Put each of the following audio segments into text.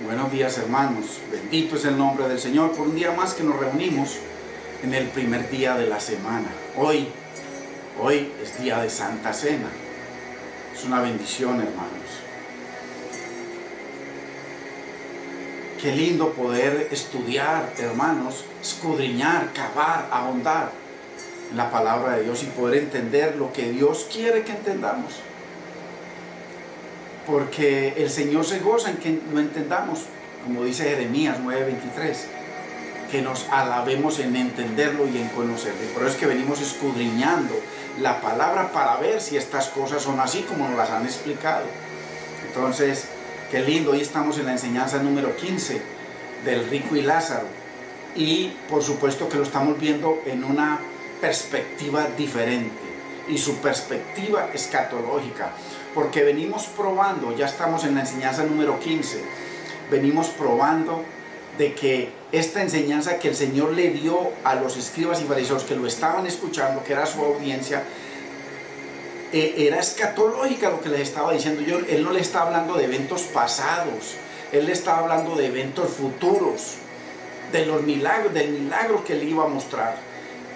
Buenos días, hermanos, bendito es el nombre del Señor por un día más que nos reunimos en el primer día de la semana. Hoy es día de Santa Cena. Es una bendición, hermanos. Qué lindo poder estudiar, hermanos, escudriñar, cavar, ahondar en la palabra de Dios y poder entender lo que Dios quiere que entendamos. Porque el Señor se goza en que lo entendamos, como dice Jeremías 9:23, que nos alabemos en entenderlo y en conocerlo. Por eso es que venimos escudriñando la palabra para ver si estas cosas son así como nos las han explicado. Entonces, qué lindo, hoy estamos en la enseñanza número 15 del rico y Lázaro. Y por supuesto que lo estamos viendo en una perspectiva diferente. Y su perspectiva escatológica, porque venimos probando, ya estamos en la enseñanza número 15, venimos probando de que esta enseñanza que el Señor le dio a los escribas y fariseos que lo estaban escuchando, que era su audiencia, era escatológica lo que les estaba diciendo. Él no le estaba hablando de eventos pasados, él le estaba hablando de eventos futuros, de los milagros, del milagro que le iba a mostrar.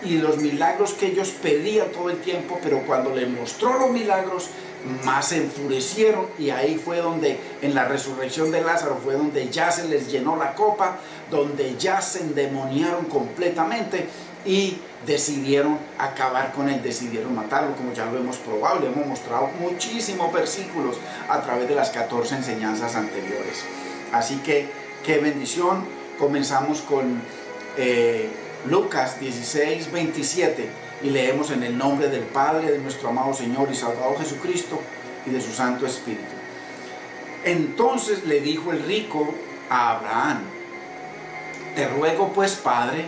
Y los milagros que ellos pedían todo el tiempo, pero cuando le mostró los milagros, más se enfurecieron, y ahí fue donde, en la resurrección de Lázaro, fue donde ya se les llenó la copa, donde ya se endemoniaron completamente y decidieron acabar con él, decidieron matarlo, como ya lo hemos probado, le hemos mostrado muchísimos versículos a través de las 14 enseñanzas anteriores. Así que, qué bendición. Comenzamos con Lucas 16:27 y leemos en el nombre del Padre, de nuestro amado Señor y Salvador Jesucristo y de su Santo Espíritu. Entonces le dijo el rico a Abraham: te ruego pues, Padre,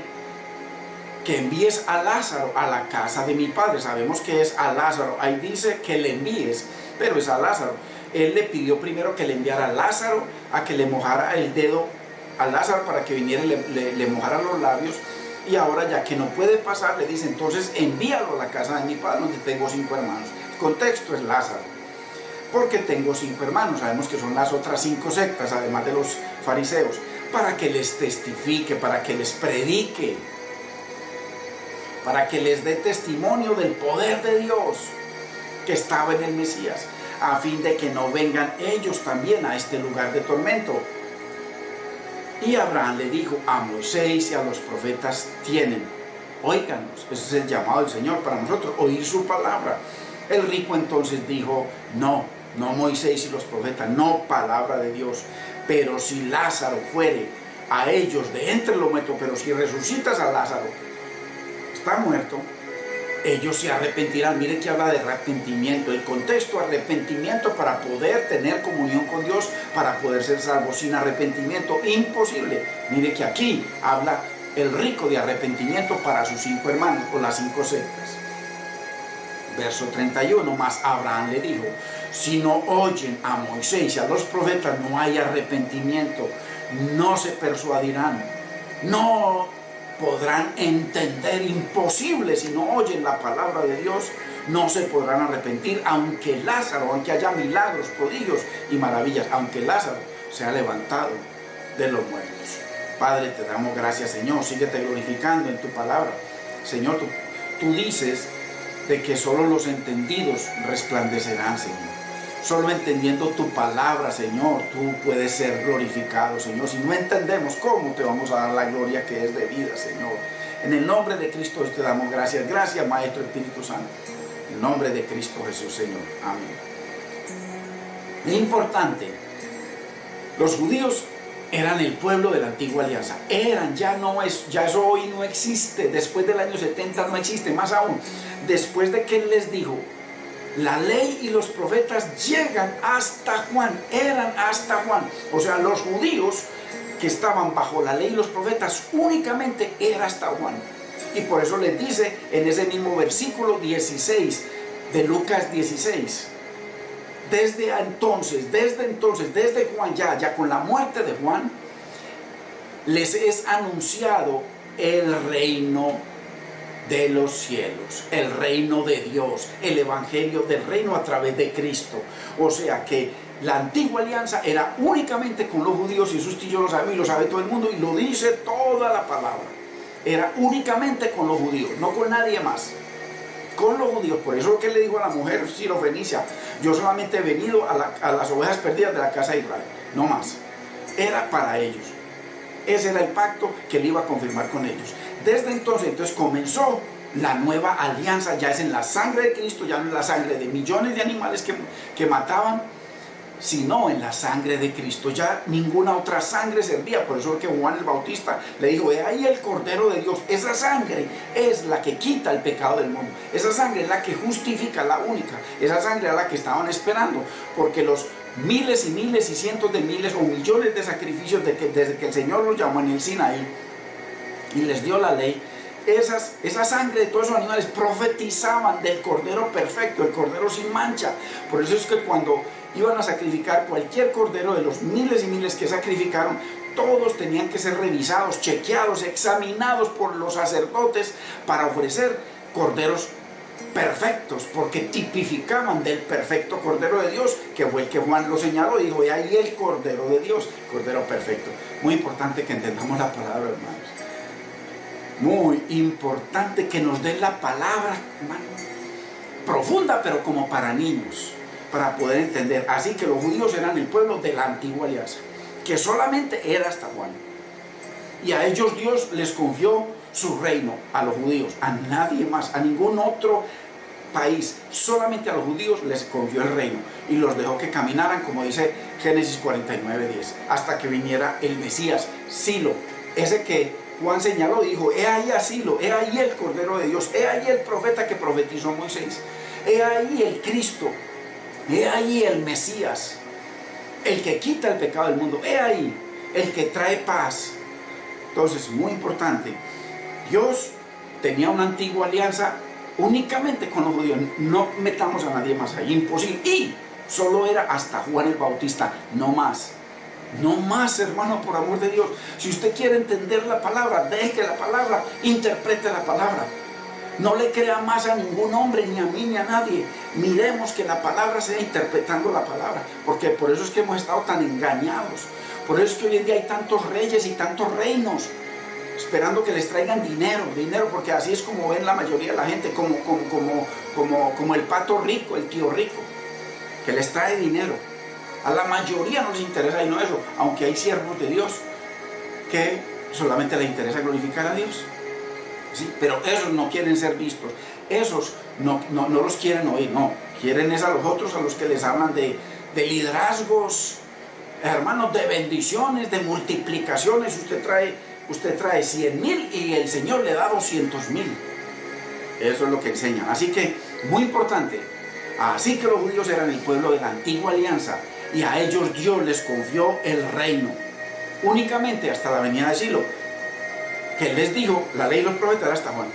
que envíes a Lázaro a la casa de mi padre. Sabemos que es a Lázaro, ahí dice que le envíes, pero es a Lázaro. Él le pidió primero que le enviara a Lázaro, a que le mojara el dedo a Lázaro para que viniera y le mojara los labios. Y ahora, ya que no puede pasar, le dice: entonces envíalo a la casa de mi padre, donde tengo 5 hermanos. El contexto es Lázaro, porque tengo 5 hermanos. Sabemos que son las otras 5 sectas, además de los fariseos, para que les testifique, para que les predique, para que les dé testimonio del poder de Dios que estaba en el Mesías, a fin de que no vengan ellos también a este lugar de tormento. Y Abraham le dijo: a Moisés y a los profetas tienen, óiganos. Ese es el llamado del Señor para nosotros, oír su palabra. El rico entonces dijo: no Moisés y los profetas, no palabra de Dios, pero si Lázaro fuere a ellos de entre los muertos, pero si resucitas a Lázaro, está muerto, ellos se arrepentirán. Mire que habla de arrepentimiento, el contexto: arrepentimiento para poder tener comunión con Dios, para poder ser salvos. Sin arrepentimiento, imposible. Mire que aquí habla el rico de arrepentimiento para sus 5 hermanos, o las 5 sectas. Verso 31, mas Abraham le dijo: si no oyen a Moisés y a los profetas, no hay arrepentimiento, no se persuadirán, no podrán entender. Imposible. Si no oyen la palabra de Dios, no se podrán arrepentir, aunque haya milagros, prodigios y maravillas, aunque Lázaro sea levantado de los muertos. Padre, te damos gracias, Señor. Síguete glorificando en tu palabra. Señor, tú dices de que solo los entendidos resplandecerán, Señor. Solo entendiendo tu palabra, Señor, tú puedes ser glorificado, Señor. Si no entendemos, ¿cómo te vamos a dar la gloria que es debida, Señor? En el nombre de Cristo te damos gracias. Gracias, Maestro Espíritu Santo. En el nombre de Cristo Jesús, Señor. Amén. Es importante. Los judíos eran el pueblo de la antigua alianza. Ya eso hoy no existe. Después del año 70 no existe. Más aún, después de que Él les dijo: la ley y los profetas llegan hasta Juan, eran hasta Juan. O sea, los judíos que estaban bajo la ley y los profetas únicamente era hasta Juan. Y por eso les dice en ese mismo versículo 16 de Lucas 16: desde Juan, ya con la muerte de Juan, les es anunciado el reino de los cielos, el reino de Dios, el evangelio del reino a través de Cristo. O sea que La antigua alianza era únicamente con los judíos, y eso usted y yo lo sabemos y lo sabe todo el mundo, y lo dice toda la palabra. Era únicamente con los judíos, no con nadie más. Con los judíos. Por eso es lo que le dijo a la mujer sirofenicia: yo solamente he venido a las ovejas perdidas de la casa de Israel, no más. Era para ellos. Ese era el pacto que él iba a confirmar con ellos. Desde entonces comenzó la nueva alianza. Ya es en la sangre de Cristo, ya no en la sangre de millones de animales que mataban, sino en la sangre de Cristo. Ya ninguna otra sangre servía. Por eso es que Juan el Bautista le dijo: he ahí el Cordero de Dios. Esa sangre es la que quita el pecado del mundo. Esa sangre es la que justifica, la única. Esa sangre es la que estaban esperando, porque los miles y miles y cientos de miles o millones de sacrificios desde que el Señor los llamó en el Sinaí y les dio la ley, esa sangre de todos esos animales profetizaban del Cordero perfecto, el Cordero sin mancha. Por eso es que cuando iban a sacrificar cualquier cordero de los miles y miles que sacrificaron, todos tenían que ser revisados, chequeados, examinados por los sacerdotes para ofrecer corderos perfectos, porque tipificaban del perfecto Cordero de Dios, que fue el que Juan lo señaló y dijo: y ahí el Cordero de Dios, Cordero perfecto. Muy importante que entendamos la palabra, hermanos. Muy importante que nos den la palabra, hermano, profunda, pero como para niños, para poder entender. Así que los judíos eran el pueblo de la antigua alianza, que solamente era hasta Juan. Y a ellos Dios les confió su reino, a los judíos, a nadie más, a ningún otro país, solamente a los judíos les confió el reino y los dejó que caminaran, como dice Génesis 49:10, hasta que viniera el Mesías, Silo, ese que Juan señaló, dijo: he ahí a Silo, he ahí el Cordero de Dios, he ahí el profeta que profetizó Moisés, he ahí el Cristo, he ahí el Mesías, el que quita el pecado del mundo, he ahí el que trae paz. Entonces, muy importante, Dios tenía una antigua alianza únicamente con los judíos. No metamos a nadie más ahí, imposible. Y solo era hasta Juan el Bautista, no más. No más, hermano, por amor de Dios. Si usted quiere entender la palabra, deje que la palabra interprete la palabra. No le crea más a ningún hombre, ni a mí, ni a nadie. Miremos que la palabra sea interpretando la palabra, porque por eso es que hemos estado tan engañados. Por eso es que hoy en día hay tantos reyes y tantos reinos esperando que les traigan dinero, porque así es como ven la mayoría de la gente, como el pato rico, el tío rico, que les trae dinero. A la mayoría no les interesa y no eso, aunque hay siervos de Dios que solamente les interesa glorificar a Dios. ¿Sí? Pero esos no quieren ser vistos, esos no los quieren oír, no, quieren es a los otros, a los que les hablan de liderazgos, hermanos, de bendiciones, de multiplicaciones. Usted trae 100,000 y el Señor le da 200,000. Eso es lo que enseñan. Así que, muy importante, así que los judíos eran el pueblo de la antigua alianza y a ellos Dios les confió el reino, únicamente hasta la venida de Silo, que les dijo, la ley y los profetas hasta Juan.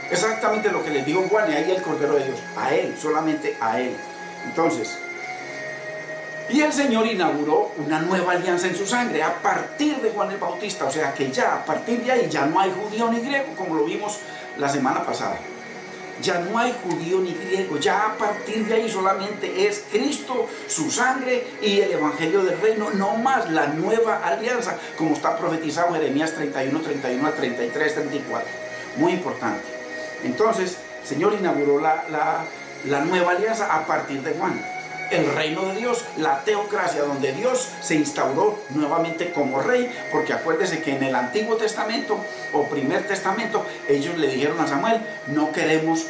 Exactamente lo que les dijo Juan, y ahí el Cordero de Dios, a él, solamente a él. Entonces, y el Señor inauguró una nueva alianza en su sangre a partir de Juan el Bautista. O sea que ya a partir de ahí ya no hay judío ni griego, como lo vimos la semana pasada. Ya no hay judío ni griego, ya a partir de ahí solamente es Cristo, su sangre y el evangelio del reino, no más, la nueva alianza, como está profetizado en Jeremías 31 al 33, 34. Muy importante. Entonces, el Señor inauguró la nueva alianza a partir de Juan. El reino de Dios, la teocracia, donde Dios se instauró nuevamente como rey, porque acuérdese que en el Antiguo Testamento o Primer Testamento ellos le dijeron a Samuel: no queremos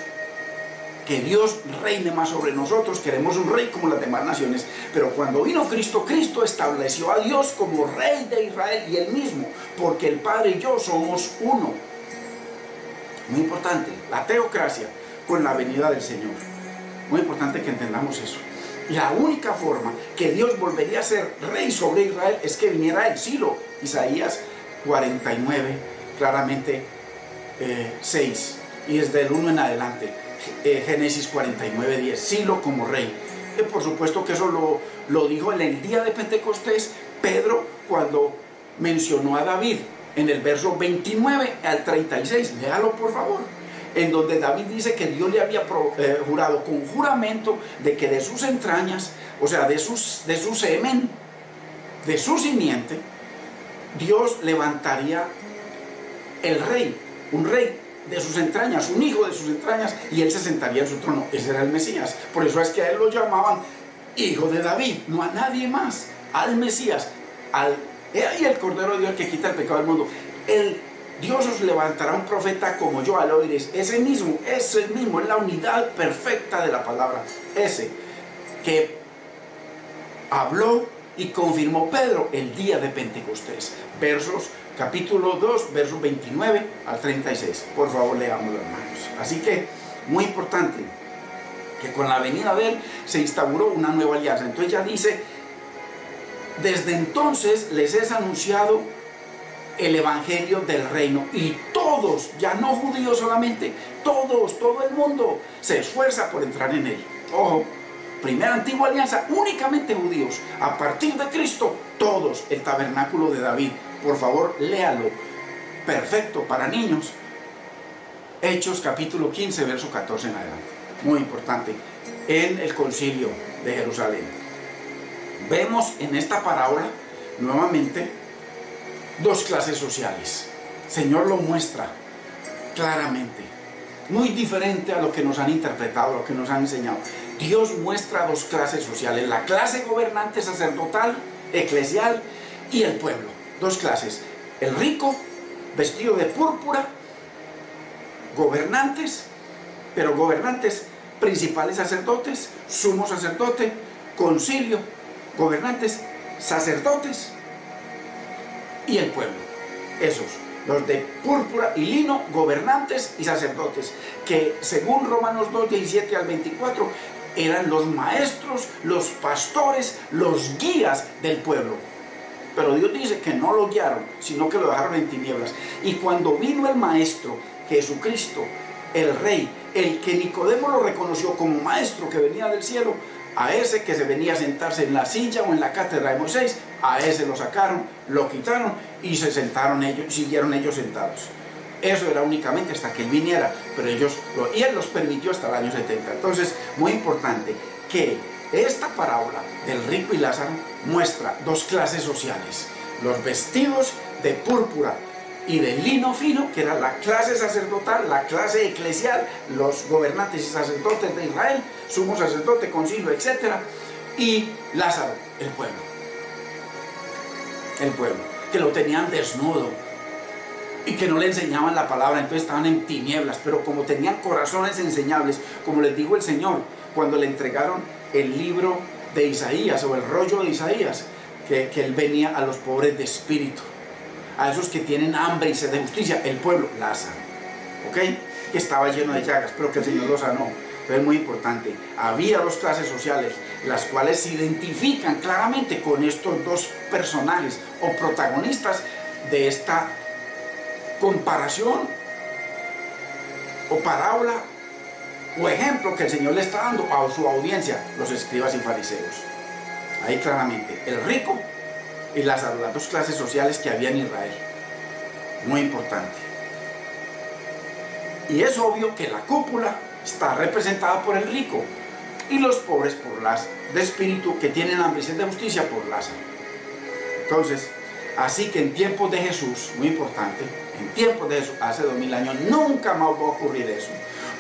que Dios reine más sobre nosotros, queremos un rey como las demás naciones. Pero cuando vino Cristo, Cristo estableció a Dios como rey de Israel y él mismo, porque el Padre y yo somos uno. Muy importante, la teocracia con la venida del Señor. Muy importante que entendamos eso. La única forma que Dios volvería a ser rey sobre Israel es que viniera el Silo. Isaías 49, claramente 6. Y desde el 1 en adelante, Génesis 49, 10. Silo como rey. Por supuesto que eso lo dijo en el día de Pentecostés Pedro cuando mencionó a David en el verso 29 al 36. Léalo por favor. En donde David dice que Dios le había jurado con juramento de que de sus entrañas o sea, de su semen, de su simiente, Dios levantaría el rey, un rey de sus entrañas, un hijo de sus entrañas, y él se sentaría en su trono. Ese era el Mesías. Por eso es que a él lo llamaban hijo de David, no a nadie más, al Mesías, y el Cordero de Dios que quita el pecado del mundo. Dios os levantará un profeta como yo, al oiréis. Ese mismo, es la unidad perfecta de la palabra. Ese que habló y confirmó Pedro el día de Pentecostés. Capítulo 2, versos 29 al 36. Por favor, leámoslo, hermanos. Así que, muy importante, que con la venida de él se instauró una nueva alianza. Entonces ya dice, desde entonces les es anunciado el evangelio del reino, y todos, ya no judíos solamente, todos, todo el mundo se esfuerza por entrar en él. Ojo, primera antigua alianza, únicamente judíos. A partir de Cristo, todos, el tabernáculo de David. Por favor, léalo. Perfecto para niños. Hechos capítulo 15, verso 14 en adelante. Muy importante. En el concilio de Jerusalén. Vemos en esta parábola, nuevamente, dos clases sociales. El Señor lo muestra claramente. Muy diferente a lo que nos han interpretado, a lo que nos han enseñado. Dios muestra dos clases sociales. La clase gobernante sacerdotal, eclesial, y el pueblo. Dos clases. El rico, vestido de púrpura, gobernantes, pero gobernantes principales sacerdotes, sumo sacerdote, concilio, gobernantes, sacerdotes y el pueblo. Esos, los de púrpura y lino, gobernantes y sacerdotes, que según Romanos 2, 17 al 24, eran los maestros, los pastores, los guías del pueblo. Pero Dios dice que no lo guiaron, sino que lo dejaron en tinieblas. Y cuando vino el maestro, Jesucristo, el rey, el que Nicodemo lo reconoció como maestro que venía del cielo, a ese que se venía a sentarse en la silla o en la cátedra de Moisés, a ese lo sacaron, lo quitaron y se sentaron ellos, siguieron ellos sentados. Eso era únicamente hasta que él viniera, pero él los permitió hasta el año 70. Entonces, muy importante que esta parábola del rico y Lázaro muestra dos clases sociales: los vestidos de púrpura y de lino fino, que era la clase sacerdotal, la clase eclesial, los gobernantes y sacerdotes de Israel, sumo sacerdote, concilio, etc. Y Lázaro, el pueblo, que lo tenían desnudo y que no le enseñaban la palabra, entonces estaban en tinieblas, pero como tenían corazones enseñables, como les dijo el Señor cuando le entregaron el libro de Isaías o el rollo de Isaías, que él venía a los pobres de espíritu, a esos que tienen hambre y sed de justicia, el pueblo, Lázaro, ¿ok? Que estaba lleno de llagas, pero que el Señor lo sanó. Entonces es muy importante, había dos clases sociales, las cuales se identifican claramente con estos dos personajes o protagonistas de esta comparación o parábola o ejemplo que el Señor le está dando a su audiencia, los escribas y fariseos. Ahí claramente, el rico y Lázaro, las dos clases sociales que había en Israel. Muy importante. Y es obvio que la cúpula está representada por el rico y los pobres por las de espíritu que tienen hambre y sed de justicia por Lázaro. Entonces, así que en tiempos de Jesús, muy importante, en tiempos de Jesús, hace 2000 años, nunca más va a ocurrir eso,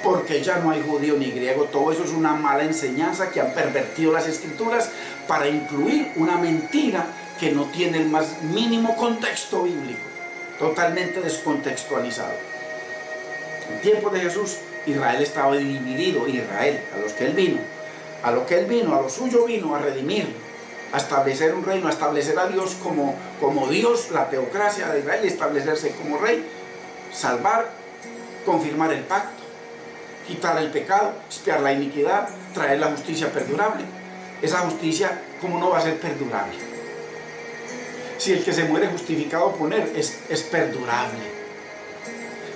porque ya no hay judío ni griego. Todo eso es una mala enseñanza que han pervertido las escrituras para incluir una mentira que no tiene el más mínimo contexto bíblico, totalmente descontextualizado. En tiempos de Jesús, Israel estaba dividido. Israel, a los que él vino, a lo suyo vino a redimir, a establecer un reino, a establecer a Dios como Dios, la teocracia de Israel, y establecerse como rey, salvar, confirmar el pacto, quitar el pecado, expiar la iniquidad, traer la justicia perdurable. Esa justicia, ¿cómo no va a ser perdurable? Si el que se muere justificado por él es perdurable.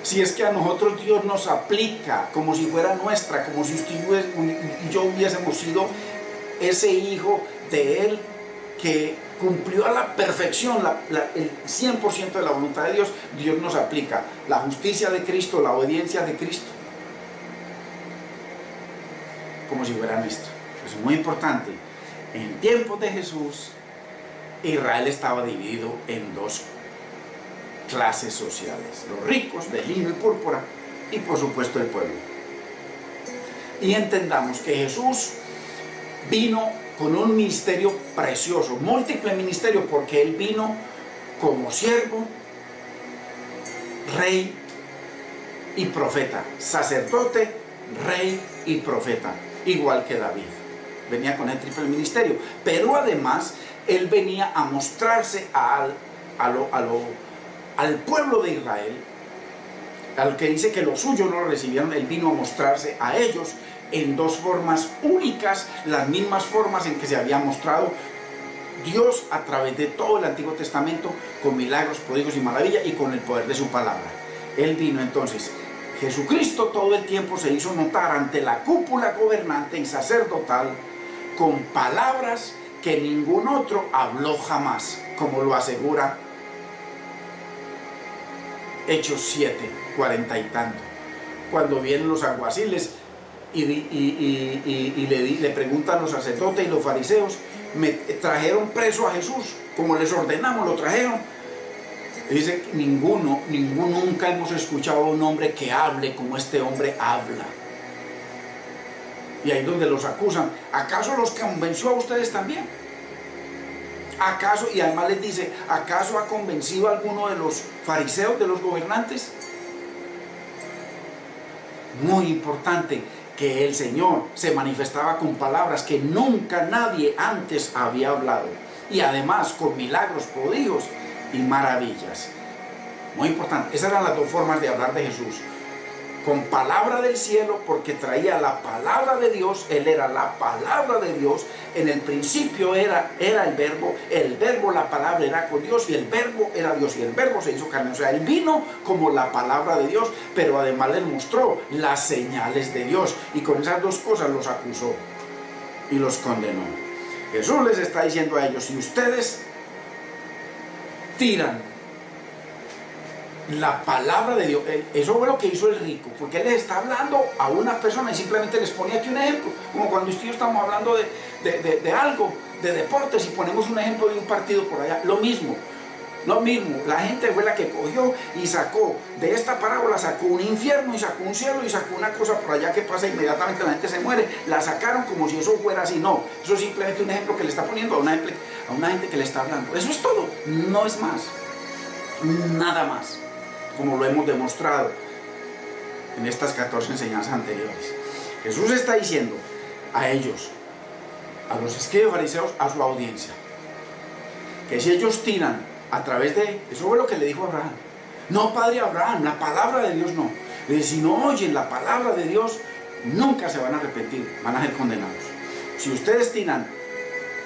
Si es que a nosotros Dios nos aplica como si fuera nuestra, como si usted y yo hubiésemos sido ese hijo de Él que cumplió a la perfección el 100% de la voluntad de Dios, Dios nos aplica la justicia de Cristo, la obediencia de Cristo, como si fuera nuestra. Es muy importante En tiempos de Jesús, Israel estaba dividido en dos clases sociales: los ricos de lino y púrpura y por supuesto el pueblo. Y entendamos que Jesús vino con un ministerio precioso, múltiple ministerio, porque Él vino como siervo, rey y profeta, sacerdote, rey y profeta, igual que David. Venía con el triple ministerio, pero además Él venía a mostrarse al pueblo de Israel, al que dice que los suyos no lo recibieron. Él vino a mostrarse a ellos en dos formas únicas, las mismas formas en que se había mostrado Dios a través de todo el Antiguo Testamento, con milagros, prodigios y maravillas, y con el poder de su palabra. Él vino entonces. Jesucristo todo el tiempo se hizo notar ante la cúpula gobernante y sacerdotal con palabras que ningún otro habló jamás, como lo asegura Hechos 7, 40 y tanto, cuando vienen los alguaciles y le preguntan a los sacerdotes y los fariseos: me trajeron preso a Jesús, como les ordenamos, lo trajeron. Y dice: nunca hemos escuchado a un hombre que hable como este hombre habla. Y ahí donde los acusan: ¿acaso los convenció a ustedes también? ¿Acaso? Y además les dice: ¿acaso ha convencido a alguno de los fariseos, de los gobernantes? Muy importante que el Señor se manifestaba con palabras que nunca nadie antes había hablado, y además con milagros, prodigios y maravillas. Muy importante. Esas eran las dos formas de hablar de Jesús: con palabra del cielo, porque traía la palabra de Dios. Él era la palabra de Dios. En el principio era el verbo, la palabra era con Dios, y el verbo era Dios, y el verbo se hizo carne. O sea, Él vino como la palabra de Dios, pero además les mostró las señales de Dios, y con esas dos cosas los acusó y los condenó. Jesús les está diciendo a ellos: si ustedes tiran la palabra de Dios, eso fue lo que hizo el rico, porque él les está hablando a una persona y simplemente les ponía aquí un ejemplo, como cuando usted y yo estamos hablando de algo, de deportes, y ponemos un ejemplo de un partido por allá. Lo mismo, la gente fue la que cogió y sacó de esta parábola, sacó un infierno y sacó un cielo y sacó una cosa por allá que pasa inmediatamente, la gente se muere. La sacaron como si eso fuera así. No, eso es simplemente un ejemplo que le está poniendo a una gente que le está hablando. Eso es todo, no es más, nada más, como lo hemos demostrado en estas 14 enseñanzas anteriores. Jesús está diciendo a ellos, a los escribas y fariseos, a su audiencia, que si ellos tiran a través de... Eso fue lo que le dijo a Abraham: no, padre Abraham, la palabra de Dios no. Le dice: si no oyen la palabra de Dios, nunca se van a arrepentir, van a ser condenados. Si ustedes tiran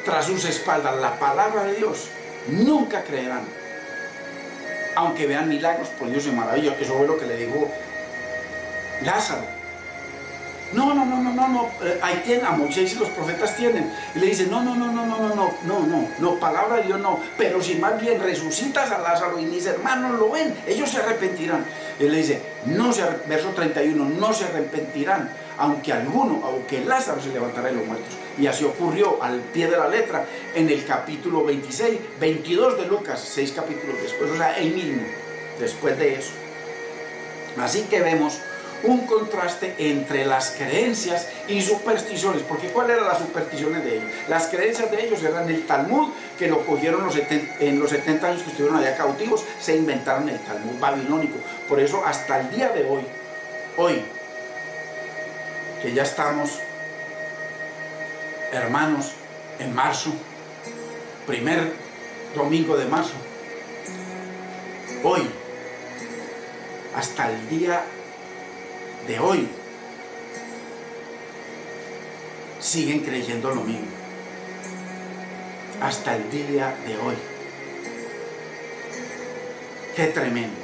tras sus espaldas la palabra de Dios, nunca creerán, aunque vean milagros, prodigios y maravillas. Eso fue lo que le dijo Lázaro. No, ahí tienen, a Moisés y los profetas tienen. Y le dice: no, palabra de Dios no. Pero si más bien resucitas a Lázaro y mis hermanos lo ven, ellos se arrepentirán. Él le dice: verso 31, no se arrepentirán, aunque Lázaro se levantara de los muertos. Y así ocurrió al pie de la letra en el capítulo 26, 22 de Lucas, 6 capítulos después, o sea, ahí mismo, después de eso. Así que vemos un contraste entre las creencias y supersticiones, porque ¿cuáles eran las supersticiones de ellos? Las creencias de ellos eran el Talmud, que lo cogieron en los 70 años que estuvieron allá cautivos, se inventaron el Talmud babilónico. Por eso hasta el día de hoy, que ya estamos, hermanos, en marzo, primer domingo de marzo, hoy, hasta el día de hoy, siguen creyendo lo mismo. Hasta el día de hoy. Qué tremendo.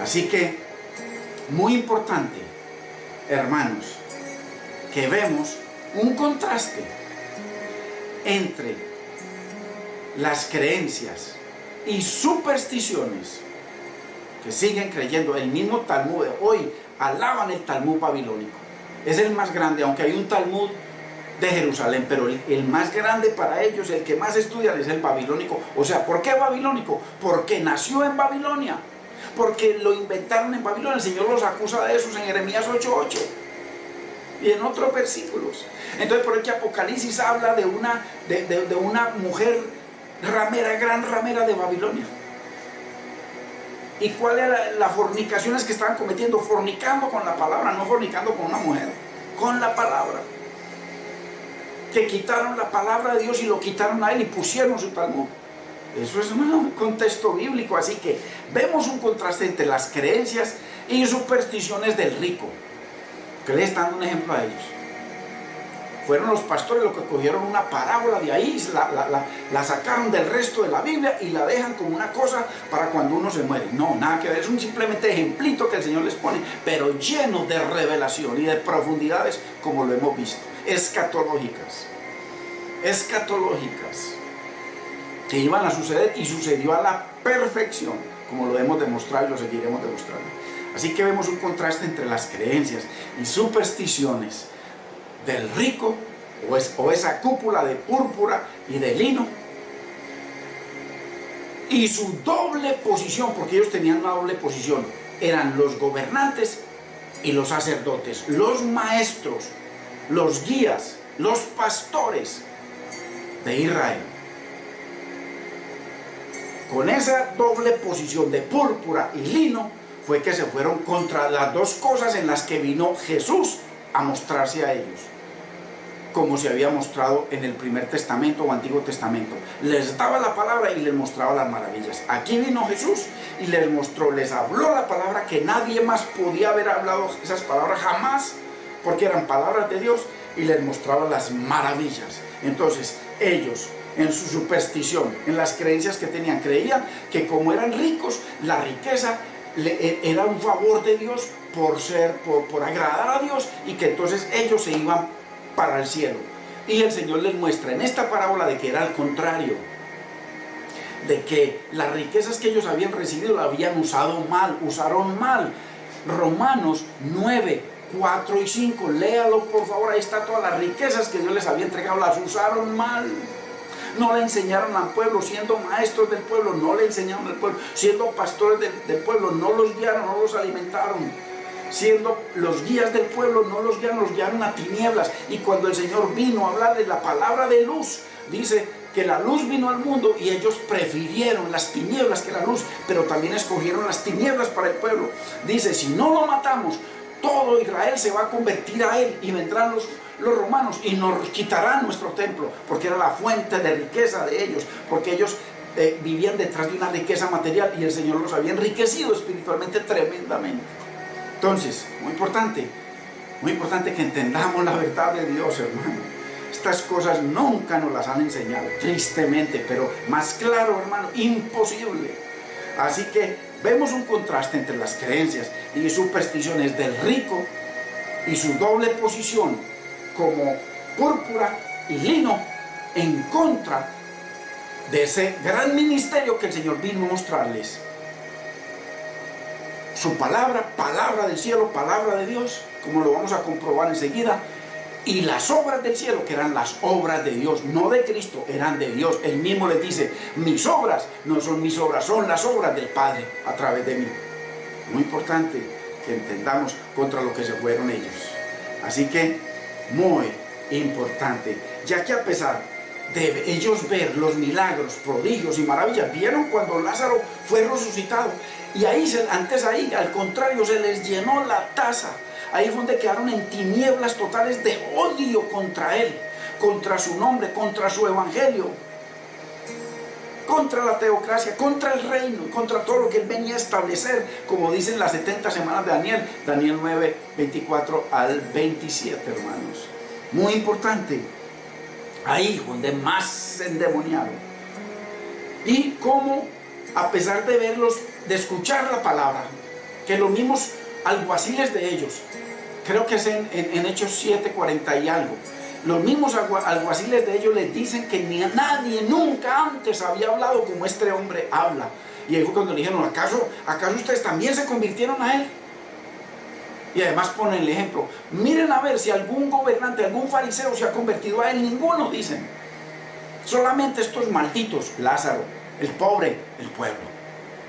Así que, muy importante, hermanos, que vemos un contraste entre las creencias y supersticiones que siguen creyendo. El mismo Talmud hoy alaban el Talmud babilónico. Es el más grande, aunque hay un Talmud de Jerusalén, pero el más grande para ellos, el que más estudian, es el babilónico. O sea, ¿por qué babilónico? Porque nació en Babilonia, porque lo inventaron en Babilonia. El Señor los acusa de eso en Jeremías 8:8 y en otros versículos. Entonces, por el que Apocalipsis habla de una mujer ramera, gran ramera de Babilonia. ¿Y cuál era las fornicaciones que estaban cometiendo? Fornicando con la palabra, no fornicando con una mujer, con la palabra. Que quitaron la palabra de Dios y lo quitaron a él y pusieron su Talmud. Eso es un contexto bíblico, así que vemos un contraste entre las creencias y supersticiones del rico, que le están dando un ejemplo a ellos. Fueron los pastores los que cogieron una parábola de ahí, la sacaron del resto de la Biblia y la dejan como una cosa para cuando uno se muere. No, nada que ver, es un simplemente ejemplito que el Señor les pone, pero lleno de revelación y de profundidades, como lo hemos visto, escatológicas, que iban a suceder y sucedió a la perfección, como lo hemos demostrado y lo seguiremos demostrando. Así que vemos un contraste entre las creencias y supersticiones del rico o esa cúpula de púrpura y de lino y su doble posición, porque ellos tenían una doble posición, eran los gobernantes y los sacerdotes, los maestros, los guías, los pastores de Israel. Con esa doble posición de púrpura y lino fue que se fueron contra las dos cosas en las que vino Jesús a mostrarse a ellos, como se había mostrado en el Primer Testamento o Antiguo Testamento. Les daba la palabra y les mostraba las maravillas. Aquí vino Jesús y les mostró, les habló la palabra que nadie más podía haber hablado esas palabras jamás, porque eran palabras de Dios, y les mostraba las maravillas. Entonces ellos, en su superstición, en las creencias que tenían, creían que como eran ricos, la riqueza era un favor de Dios por agradar a Dios, y que entonces ellos se iban para el cielo. Y el Señor les muestra en esta parábola de que era al contrario, de que las riquezas que ellos habían recibido las habían usaron mal. Romanos 9:4 y 5, léalo por favor, ahí está todas las riquezas que Dios les había entregado, las usaron mal. No le enseñaron al pueblo, siendo maestros del pueblo, no le enseñaron al pueblo, siendo pastores del pueblo, no los guiaron, no los alimentaron, siendo los guías del pueblo, no los guiaron a tinieblas. Y cuando el Señor vino a hablarles la palabra de luz, dice que la luz vino al mundo y ellos prefirieron las tinieblas que la luz, pero también escogieron las tinieblas para el pueblo. Dice, si no lo matamos, todo Israel se va a convertir a él y vendrán los romanos y nos quitarán nuestro templo, porque era la fuente de riqueza de ellos, porque ellos vivían detrás de una riqueza material y el Señor los había enriquecido espiritualmente tremendamente. Entonces, muy importante que entendamos la verdad de Dios, hermano. Estas cosas nunca nos las han enseñado, tristemente, pero más claro, hermano, imposible. Así que vemos un contraste entre las creencias y supersticiones del rico y su doble posición como púrpura y lino en contra de ese gran ministerio que el Señor vino a mostrarles. Su palabra, palabra del cielo, palabra de Dios, como lo vamos a comprobar enseguida, y las obras del cielo, que eran las obras de Dios, no de Cristo, eran de Dios. Él mismo les dice, mis obras no son mis obras, son las obras del Padre a través de mí. Muy importante que entendamos contra lo que se fueron ellos. Así que, muy importante, ya que a pesar de ellos ver los milagros, prodigios y maravillas, vieron cuando Lázaro fue resucitado, y ahí, al contrario, se les llenó la taza. Ahí fue donde quedaron en tinieblas totales de odio contra él, contra su nombre, contra su evangelio, contra la teocracia, contra el reino, contra todo lo que él venía a establecer, como dicen las 70 semanas de Daniel, Daniel 9, 24 al 27, hermanos. Muy importante, ahí donde más se endemoniaron. Y cómo, a pesar de verlos, de escuchar la palabra, que los mismos alguaciles de ellos, creo que es en Hechos 7, 40 y algo, los mismos alguaciles de ellos les dicen que nadie nunca antes había hablado como este hombre habla. Y ahí fue cuando le dijeron, ¿acaso ustedes también se convirtieron a él? Y además ponen el ejemplo. Miren a ver si algún gobernante, algún fariseo se ha convertido a él. Ninguno, dicen. Solamente estos malditos, Lázaro, el pobre, el pueblo.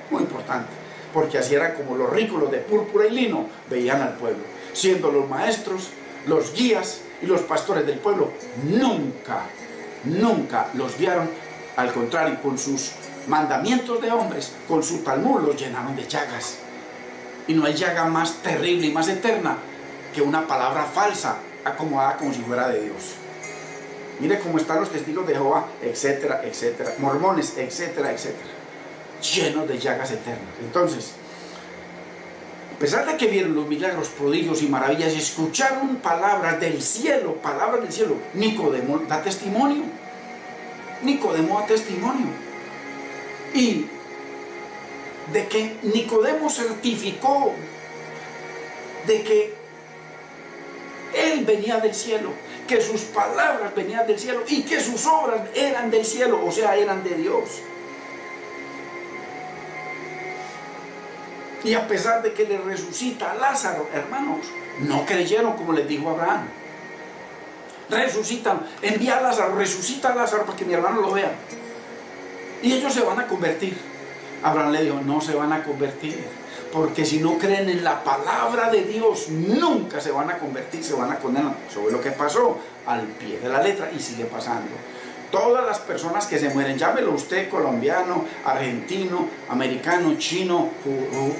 Muy importante. Porque así era como los ricos, los de púrpura y lino, veían al pueblo. Siendo los maestros, los guías y los pastores del pueblo, nunca los guiaron. Al contrario, con sus mandamientos de hombres, con su Talmud, los llenaron de llagas. Y no hay llaga más terrible y más eterna que una palabra falsa, acomodada como si fuera de Dios. Mire cómo están los testigos de Jehová, etcétera, etcétera, mormones, etcétera, etcétera, llenos de llagas eternas. Entonces, a pesar de que vieron los milagros, prodigios y maravillas y escucharon palabras del cielo, Nicodemo da testimonio. Nicodemo da testimonio. Y de que Nicodemo certificó de que él venía del cielo, que sus palabras venían del cielo y que sus obras eran del cielo, o sea, eran de Dios. Y a pesar de que le resucita a Lázaro, hermanos, no creyeron como les dijo Abraham. Resucitan, envía a Lázaro, resucita a Lázaro para que mi hermano lo vea. Y ellos se van a convertir. Abraham le dijo, no se van a convertir, porque si no creen en la palabra de Dios, nunca se van a convertir, se van a condenar. Eso fue lo que pasó al pie de la letra y sigue pasando. Todas las personas que se mueren, llámelo usted colombiano, argentino, americano, chino,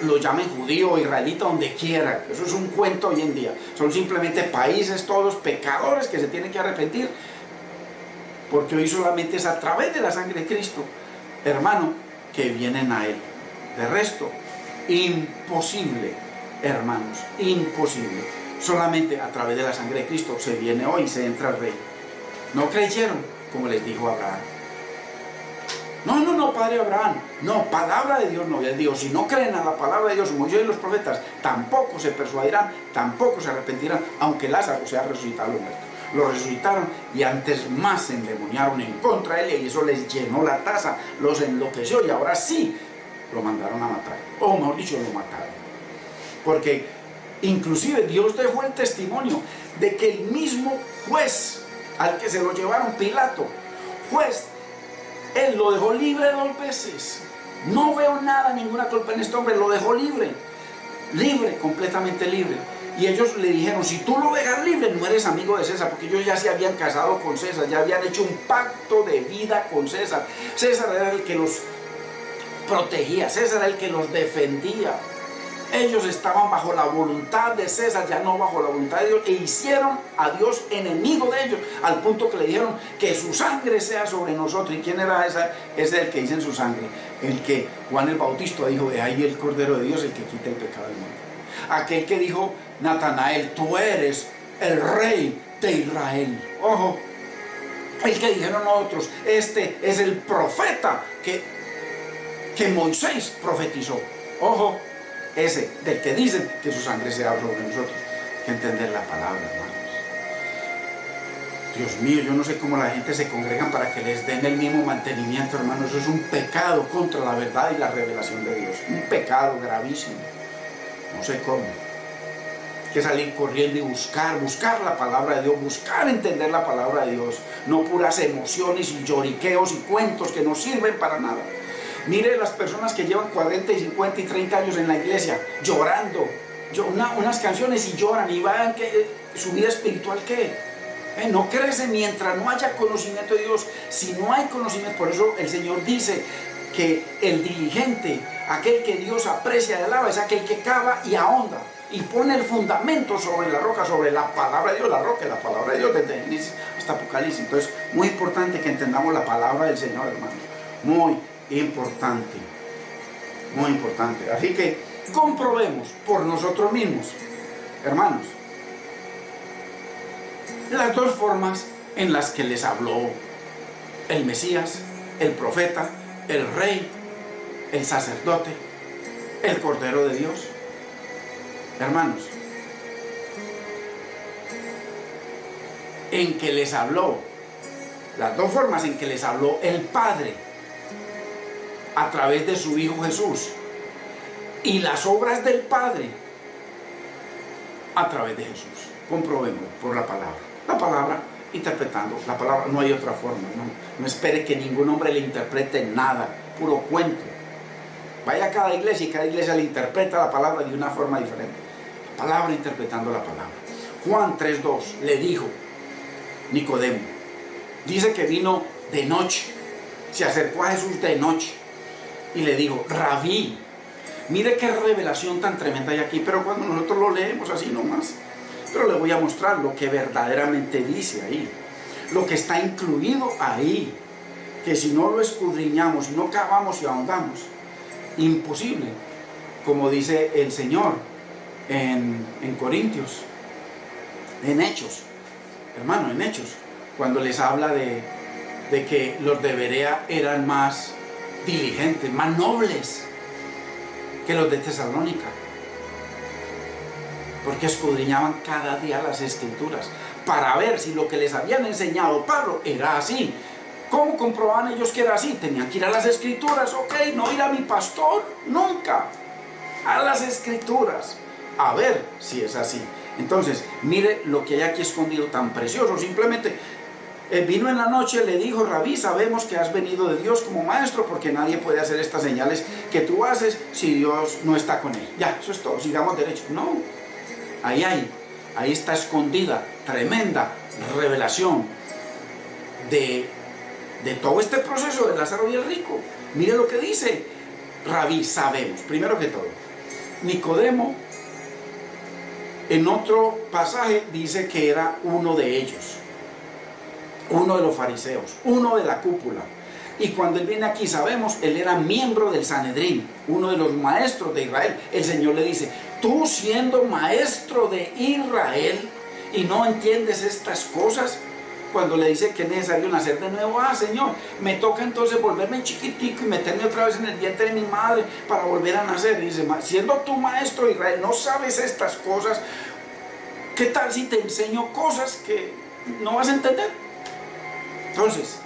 lo llamen judío, israelita, donde quiera. Eso es un cuento hoy en día. Son simplemente países todos pecadores que se tienen que arrepentir, porque hoy solamente es a través de la sangre de Cristo, hermano, que vienen a Él. De resto, imposible, hermanos, imposible. Solamente a través de la sangre de Cristo se viene hoy, se entra al reino. No creyeron, como les dijo Abraham. No, padre Abraham, no, palabra de Dios no. Él dijo, si no creen a la palabra de Dios, Moisés y los profetas, tampoco se persuadirán, tampoco se arrepentirán, aunque Lázaro sea resucitado los muertos. Lo resucitaron y antes más se endemoniaron en contra de él, y eso les llenó la taza, los enloqueció, y ahora sí lo mandaron a matar, o mejor dicho, lo mataron. Porque inclusive Dios dejó el testimonio de que el mismo juez al que se lo llevaron, Pilato, juez, él lo dejó libre 2 veces. No veo nada, ninguna culpa en este hombre, lo dejó libre, completamente libre. Y ellos le dijeron, si tú lo dejas libre, no eres amigo de César, porque ellos ya se habían casado con César, ya habían hecho un pacto de vida con César. César era el que los protegía, César era el que los defendía. Ellos estaban bajo la voluntad de César, ya no bajo la voluntad de Dios, e hicieron a Dios enemigo de ellos, al punto que le dijeron que su sangre sea sobre nosotros. ¿Y quién era esa? Es el que dice en su sangre, el que Juan el Bautista dijo, de ahí el Cordero de Dios, el que quita el pecado del mundo. Aquel que dijo Natanael, tú eres el rey de Israel. Ojo, el que dijeron otros, este es el profeta que Moisés profetizó. Ojo, ese del que dicen que su sangre sea sobre nosotros. Hay que entender la palabra, hermanos. Dios mío, yo no sé cómo la gente se congrega para que les den el mismo mantenimiento, hermanos. Eso es un pecado contra la verdad y la revelación de Dios. Un pecado gravísimo. No sé cómo. Hay que salir corriendo y buscar la palabra de Dios, buscar entender la palabra de Dios. No puras emociones y lloriqueos y cuentos que no sirven para nada. Mire las personas que llevan 40 y 50 y 30 años en la iglesia llorando, unas canciones y lloran, y vean que su vida espiritual, ¿qué? No crece mientras no haya conocimiento de Dios. Si no hay conocimiento, por eso el Señor dice que el diligente, aquel que Dios aprecia y alaba, es aquel que cava y ahonda y pone el fundamento sobre la roca, sobre la palabra de Dios. La roca es la palabra de Dios, desde Génesis hasta Apocalipsis. Entonces, muy importante que entendamos la palabra del Señor, hermanos. Muy importante, muy importante. Así que comprobemos por nosotros mismos, hermanos, las 2 formas en las que les habló el Mesías, el profeta, el rey, el sacerdote, el Cordero de Dios. Hermanos, en que les habló, las 2 formas en que les habló el Padre a través de su Hijo Jesús, y las obras del Padre a través de Jesús. Comprobémoslo por la palabra. La palabra, interpretando la palabra, no hay otra forma. No espere que ningún hombre le interprete nada, puro cuento. Vaya a cada iglesia y cada iglesia le interpreta la palabra de una forma diferente. La palabra interpretando la palabra. Juan 3:2 le dijo Nicodemo, dice que vino de noche, se acercó a Jesús de noche y le dijo, Rabí, mire qué revelación tan tremenda hay aquí, pero cuando nosotros lo leemos así nomás, pero le voy a mostrar lo que verdaderamente dice ahí, lo que está incluido ahí, que si no lo escudriñamos, si no cavamos y ahondamos, imposible, como dice el Señor en Corintios, en Hechos, hermano, en Hechos, cuando les habla de que los de Berea eran más diligentes, más nobles que los de Tesalónica, porque escudriñaban cada día las Escrituras para ver si lo que les habían enseñado Pablo era así. ¿Cómo comprobaban ellos que era así? Tenían que ir a las Escrituras, ok, no ir a mi pastor, nunca, a las Escrituras, a ver si es así. Entonces, mire lo que hay aquí escondido tan precioso. Simplemente vino en la noche, le dijo, Rabí, sabemos que has venido de Dios como maestro, porque nadie puede hacer estas señales que tú haces si Dios no está con él. Ya, eso es todo, sigamos derecho. No, ahí está escondida tremenda revelación de todo este proceso de Lázaro y el rico. Mire lo que dice Rabí, sabemos, primero que todo, Nicodemo en otro pasaje dice que era uno de ellos, uno de los fariseos, uno de la cúpula. Y cuando él viene aquí, sabemos, él era miembro del Sanedrín, uno de los maestros de Israel. El Señor le dice, tú siendo maestro de Israel y no entiendes estas cosas. Cuando le dice que es necesario nacer de nuevo, Señor, me toca entonces volverme chiquitico y meterme otra vez en el vientre de mi madre para volver a nacer. Y dice, siendo tú maestro de Israel, no sabes estas cosas, ¿qué tal si te enseño cosas que no vas a entender? Entonces,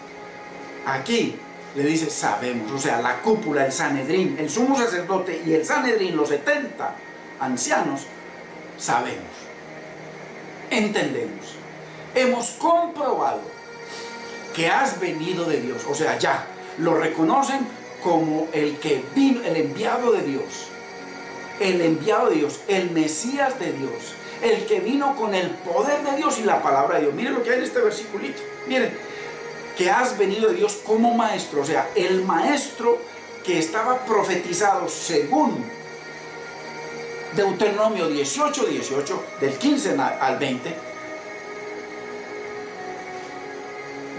aquí le dice, sabemos, o sea, la cúpula, el Sanedrín, el sumo sacerdote y el Sanedrín, los 70 ancianos, sabemos, entendemos. Hemos comprobado que has venido de Dios, o sea, ya lo reconocen como el que vino, el enviado de Dios, el Mesías de Dios, el que vino con el poder de Dios y la palabra de Dios. Miren lo que hay en este versiculito, miren, que has venido de Dios como maestro, o sea, el maestro que estaba profetizado según Deuteronomio 18, del 15 al 20,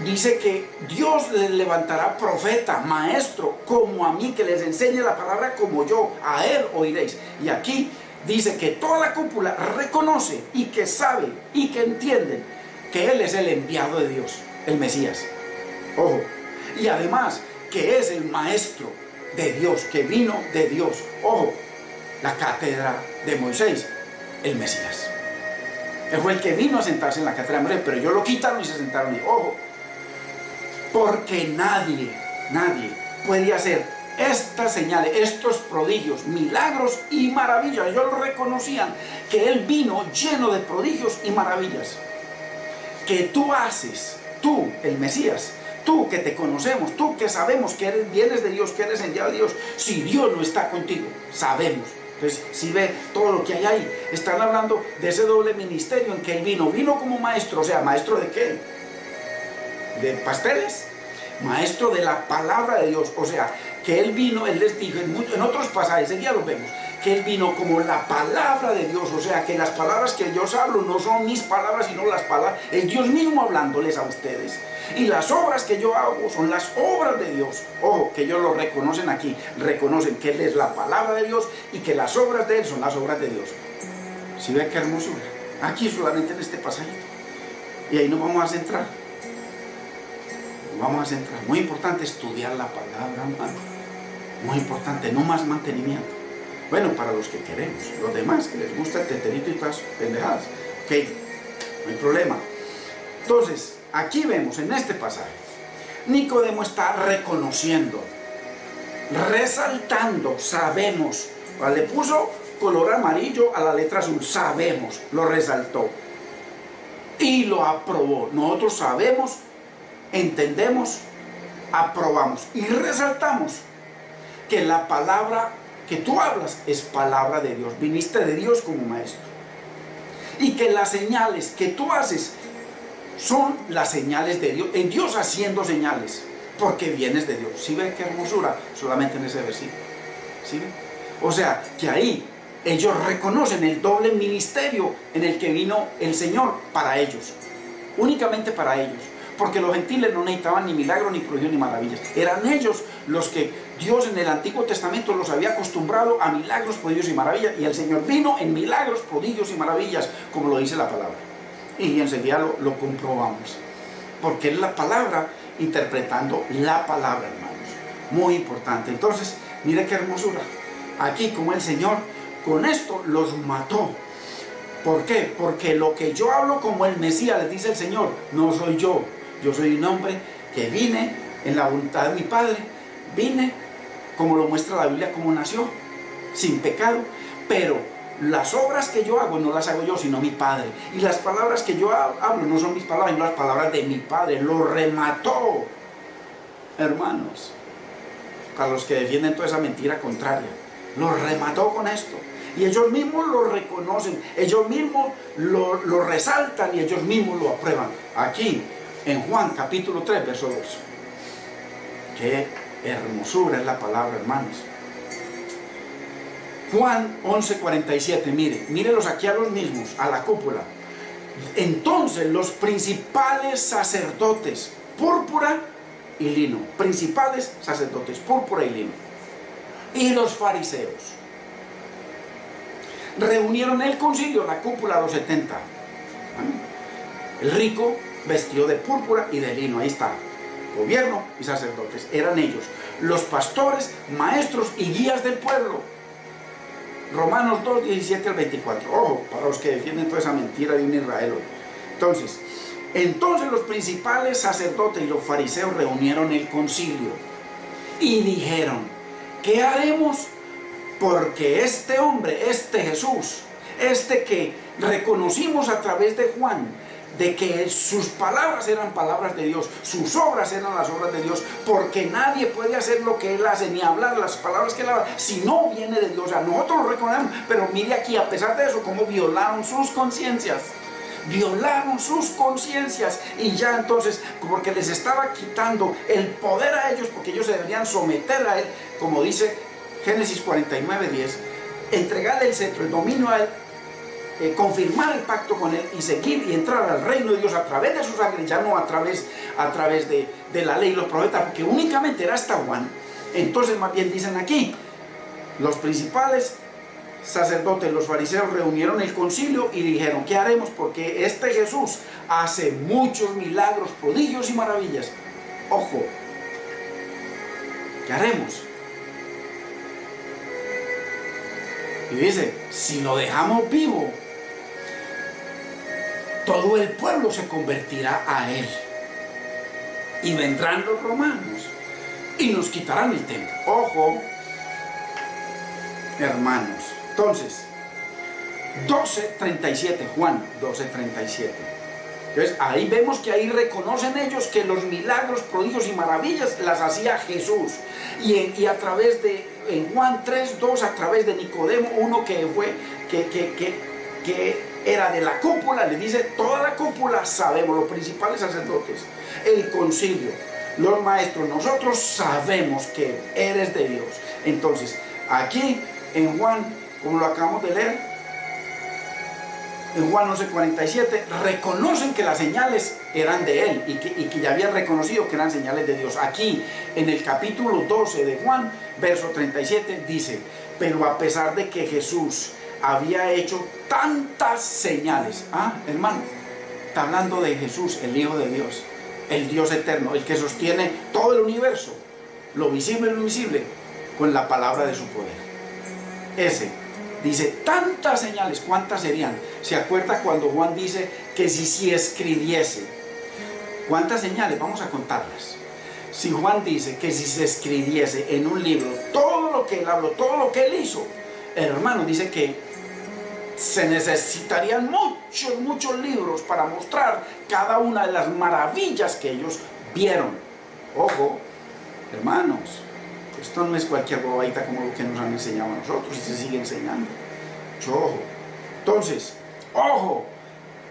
dice que Dios les levantará profeta, maestro, como a mí, que les enseñe la palabra como yo, a él oiréis. Y aquí dice que toda la cúpula reconoce y que sabe y que entienden que él es el enviado de Dios, el Mesías. Ojo, y además que es el maestro de Dios, que vino de Dios. Ojo, la cátedra de Moisés, el Mesías. Él fue el que vino a sentarse en la cátedra de Moisés, pero ellos lo quitaron y se sentaron ahí. Ojo, porque nadie puede hacer estas señales, estos prodigios, milagros y maravillas. Ellos lo reconocían, que él vino lleno de prodigios y maravillas. Que tú haces, tú, el Mesías, tú que te conocemos, tú que sabemos que vienes de Dios, que eres enviado de Dios, si Dios no está contigo, sabemos. Entonces, si ve todo lo que hay ahí, están hablando de ese doble ministerio en que él vino como maestro, o sea, ¿maestro de qué? ¿De pasteles? Maestro de la palabra de Dios, o sea, que él vino, él les dijo en otros pasajes, ya lo vemos, que él vino como la palabra de Dios, o sea, que las palabras que yo hablo no son mis palabras, sino las palabras, es Dios mismo hablándoles a ustedes. Y las obras que yo hago son las obras de Dios. Ojo, que ellos lo reconocen aquí, reconocen que él es la palabra de Dios y que las obras de él son las obras de Dios. ¿Sí ve qué hermosura? Aquí solamente en este pasajito. Y ahí nos vamos a centrar. Vamos a centrar. Muy importante estudiar la palabra, hermano. Muy importante, no más mantenimiento. Bueno, para los que queremos, los demás que les gusta el teterito y todas pendejadas, ok, no hay problema. Entonces, aquí vemos en este pasaje, Nicodemo está reconociendo, resaltando, sabemos, le puso color amarillo a la letra azul. Sabemos, lo resaltó y lo aprobó. Nosotros sabemos, entendemos, aprobamos y resaltamos que la palabra que tú hablas es palabra de Dios. Viniste de Dios como maestro. Y que las señales que tú haces son las señales de Dios. En Dios haciendo señales. Porque vienes de Dios. ¿Sí ven qué hermosura? Solamente en ese versículo. ¿Sí ven? O sea, que ahí ellos reconocen el doble ministerio en el que vino el Señor para ellos. Únicamente para ellos. Porque los gentiles no necesitaban ni milagros, ni prodigios, ni maravillas. Eran ellos los que Dios en el Antiguo Testamento los había acostumbrado a milagros, prodigios y maravillas. Y el Señor vino en milagros, prodigios y maravillas, como lo dice la palabra. Y enseguida lo comprobamos. Porque es la palabra interpretando la palabra, hermanos. Muy importante. Entonces, mire qué hermosura. Aquí, como el Señor con esto los mató. ¿Por qué? Porque lo que yo hablo como el Mesías, les dice el Señor, no soy yo. Yo soy un hombre que vine en la voluntad de mi Padre. Vine, como lo muestra la Biblia, como nació, sin pecado. Pero las obras que yo hago no las hago yo, sino mi Padre. Y las palabras que yo hablo no son mis palabras, sino las palabras de mi Padre. Lo remató, hermanos. Para los que defienden toda esa mentira contraria. Lo remató con esto. Y ellos mismos lo reconocen, ellos mismos lo resaltan y ellos mismos lo aprueban. Aquí, en Juan capítulo 3, verso 2. Qué hermosura es la palabra, hermanos. Juan 11:47, mírelos aquí a los mismos, a la cúpula. Entonces los principales sacerdotes, púrpura y lino. Principales sacerdotes, púrpura y lino. Y los fariseos reunieron el concilio, la cúpula, los 70. El rico vestido de púrpura y de lino, ahí está. Gobierno y sacerdotes, eran ellos. Los pastores, maestros y guías del pueblo. Romanos 2, 17 al 24. Ojo, para los que defienden toda esa mentira de un Israel hoy. Entonces los principales sacerdotes y los fariseos reunieron el concilio y dijeron, ¿qué haremos? Porque este hombre, este Jesús, este que reconocimos a través de Juan, de que sus palabras eran palabras de Dios, sus obras eran las obras de Dios, porque nadie puede hacer lo que él hace, ni hablar las palabras que él habla, si no viene de Dios. O sea, nosotros lo reconocemos, pero mire aquí, a pesar de eso, cómo violaron sus conciencias. Violaron sus conciencias y ya entonces, porque les estaba quitando el poder a ellos, porque ellos se deberían someter a él, como dice Génesis 49, 10, entregarle el cetro, el dominio a él, confirmar el pacto con él y seguir y entrar al reino de Dios a través de su sangre, ya no a través de la ley y los profetas, porque únicamente era hasta Juan. Entonces más bien dicen aquí, los principales sacerdotes, los fariseos reunieron el concilio y dijeron, ¿qué haremos? Porque este Jesús hace muchos milagros, prodigios y maravillas. Ojo, ¿qué haremos? Y dice, si lo dejamos vivo, todo el pueblo se convertirá a él. Y vendrán los romanos y nos quitarán el templo. Ojo, hermanos. Entonces, 12:37, Juan 12:37. Entonces, ahí vemos que ahí reconocen ellos que los milagros, prodigios y maravillas las hacía Jesús. Y a través de, en Juan 3:2, a través de Nicodemo, uno que fue, que era de la cúpula, le dice, toda la cúpula sabemos, los principales sacerdotes, el concilio, los maestros, nosotros sabemos que eres de Dios. Entonces, aquí en Juan, como lo acabamos de leer, en Juan 11:47, reconocen que las señales eran de él y que ya habían reconocido que eran señales de Dios. Aquí, en el capítulo 12 de Juan, verso 37, dice, pero a pesar de que Jesús había hecho tantas señales, hermano, está hablando de Jesús, el Hijo de Dios, el Dios eterno, el que sostiene todo el universo, lo visible y lo invisible, con la palabra de su poder. Ese dice, tantas señales, ¿cuántas serían? ¿Se acuerda cuando Juan dice que si escribiese? ¿Cuántas señales? Vamos a contarlas. Si Juan dice que si se escribiese en un libro todo lo que él habló, todo lo que él hizo, hermano, dice que se necesitarían muchos libros para mostrar cada una de las maravillas que ellos vieron. Ojo, hermanos, esto no es cualquier bobadita como lo que nos han enseñado a nosotros y se sigue enseñando. Ojo. Entonces, ojo,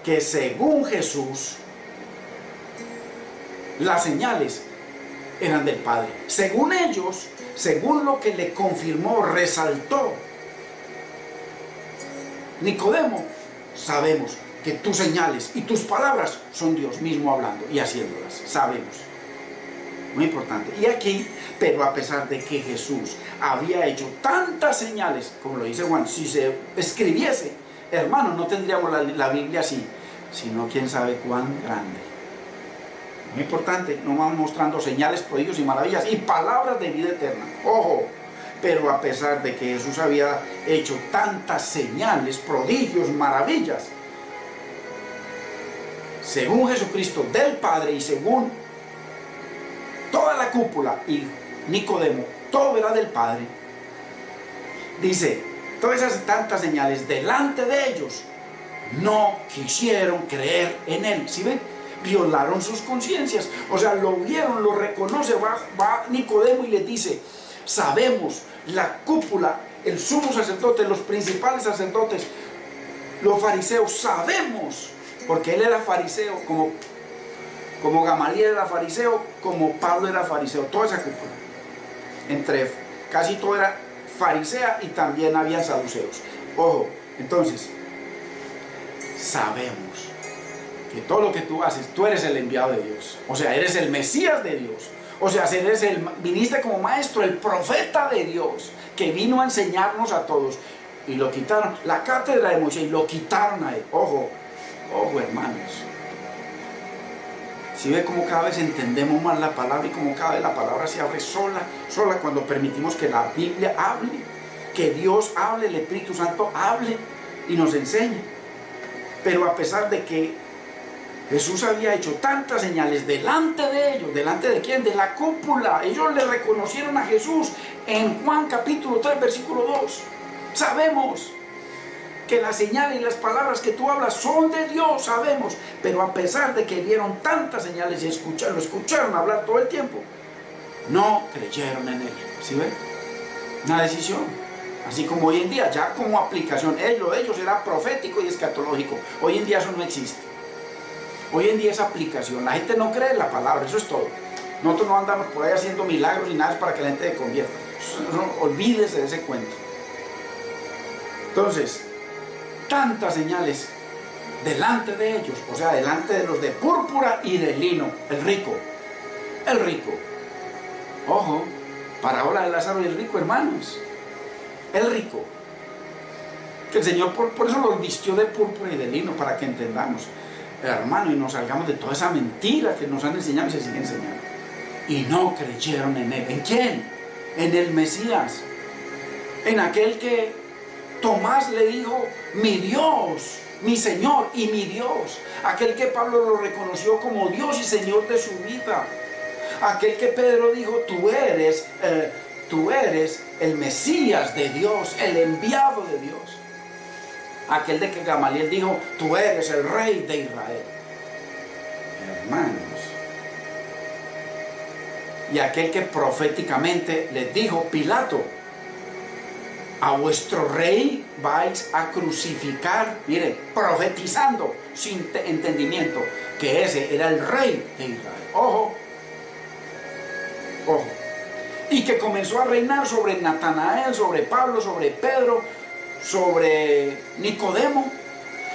que según Jesús, las señales eran del Padre. Según ellos, según lo que le confirmó, resaltó Nicodemo, sabemos que tus señales y tus palabras son Dios mismo hablando y haciéndolas. Sabemos. Muy importante. Y aquí, pero a pesar de que Jesús había hecho tantas señales, como lo dice Juan, si se escribiese, hermano, no tendríamos la Biblia así, sino quién sabe cuán grande. Muy importante, no vamos mostrando señales, prodigios y maravillas y palabras de vida eterna. Ojo, pero a pesar de que Jesús había hecho tantas señales, prodigios, maravillas, según Jesucristo del Padre y según toda la cúpula y Nicodemo, todo era del Padre, dice, todas esas tantas señales delante de ellos, no quisieron creer en Él. ¿Sí ven? Violaron sus conciencias, o sea, lo vieron, lo reconoce, va Nicodemo y les dice, sabemos, la cúpula, el sumo sacerdote, los principales sacerdotes, los fariseos, sabemos, porque él era fariseo, como Gamaliel era fariseo, como Pablo era fariseo, toda esa cúpula, casi todo era farisea y también había saduceos. Ojo, entonces, sabemos que todo lo que tú haces, tú eres el enviado de Dios, o sea, eres el Mesías de Dios, o sea, viniste como maestro, el profeta de Dios, que vino a enseñarnos a todos, y lo quitaron, la cátedra de Moisés, lo quitaron a él. Ojo, hermanos, si ve cómo cada vez entendemos más la palabra y cómo cada vez la palabra se abre sola cuando permitimos que la Biblia hable, que Dios hable, el Espíritu Santo hable y nos enseñe. Pero a pesar de que Jesús había hecho tantas señales delante de ellos, ¿delante de quién? De la cúpula. Ellos le reconocieron a Jesús en Juan capítulo 3, versículo 2. Sabemos que las señales y las palabras que tú hablas son de Dios, sabemos. Pero a pesar de que vieron tantas señales y lo escucharon hablar todo el tiempo, no creyeron en Él. ¿Sí ven? Una decisión. Así como hoy en día, ya como aplicación, ellos era profético y escatológico. Hoy en día eso no existe. Hoy en día es aplicación. La gente no cree en la palabra, eso es todo. Nosotros no andamos por ahí haciendo milagros ni nada para que la gente se convierta. Olvídese de ese cuento. Entonces, tantas señales delante de ellos, o sea, delante de los de púrpura y de lino, el rico. Ojo, parábola de Lázaro y el rico, hermanos. El rico. Que el Señor por eso los vistió de púrpura y de lino, para que entendamos, hermano, y nos salgamos de toda esa mentira que nos han enseñado y se sigue enseñando. Y no creyeron en Él. ¿En quién? En el Mesías. En aquel que Tomás le dijo, mi Dios, mi Señor y mi Dios. Aquel que Pablo lo reconoció como Dios y Señor de su vida. Aquel que Pedro dijo, tú eres el Mesías de Dios, el enviado de Dios. Aquel de que Gamaliel dijo, tú eres el Rey de Israel. Hermanos. Y aquel que proféticamente les dijo, Pilato, a vuestro rey vais a crucificar, mire, profetizando sin entendimiento, que ese era el Rey de Israel. Ojo. Y que comenzó a reinar sobre Natanael, sobre Pablo, sobre Pedro, sobre Nicodemo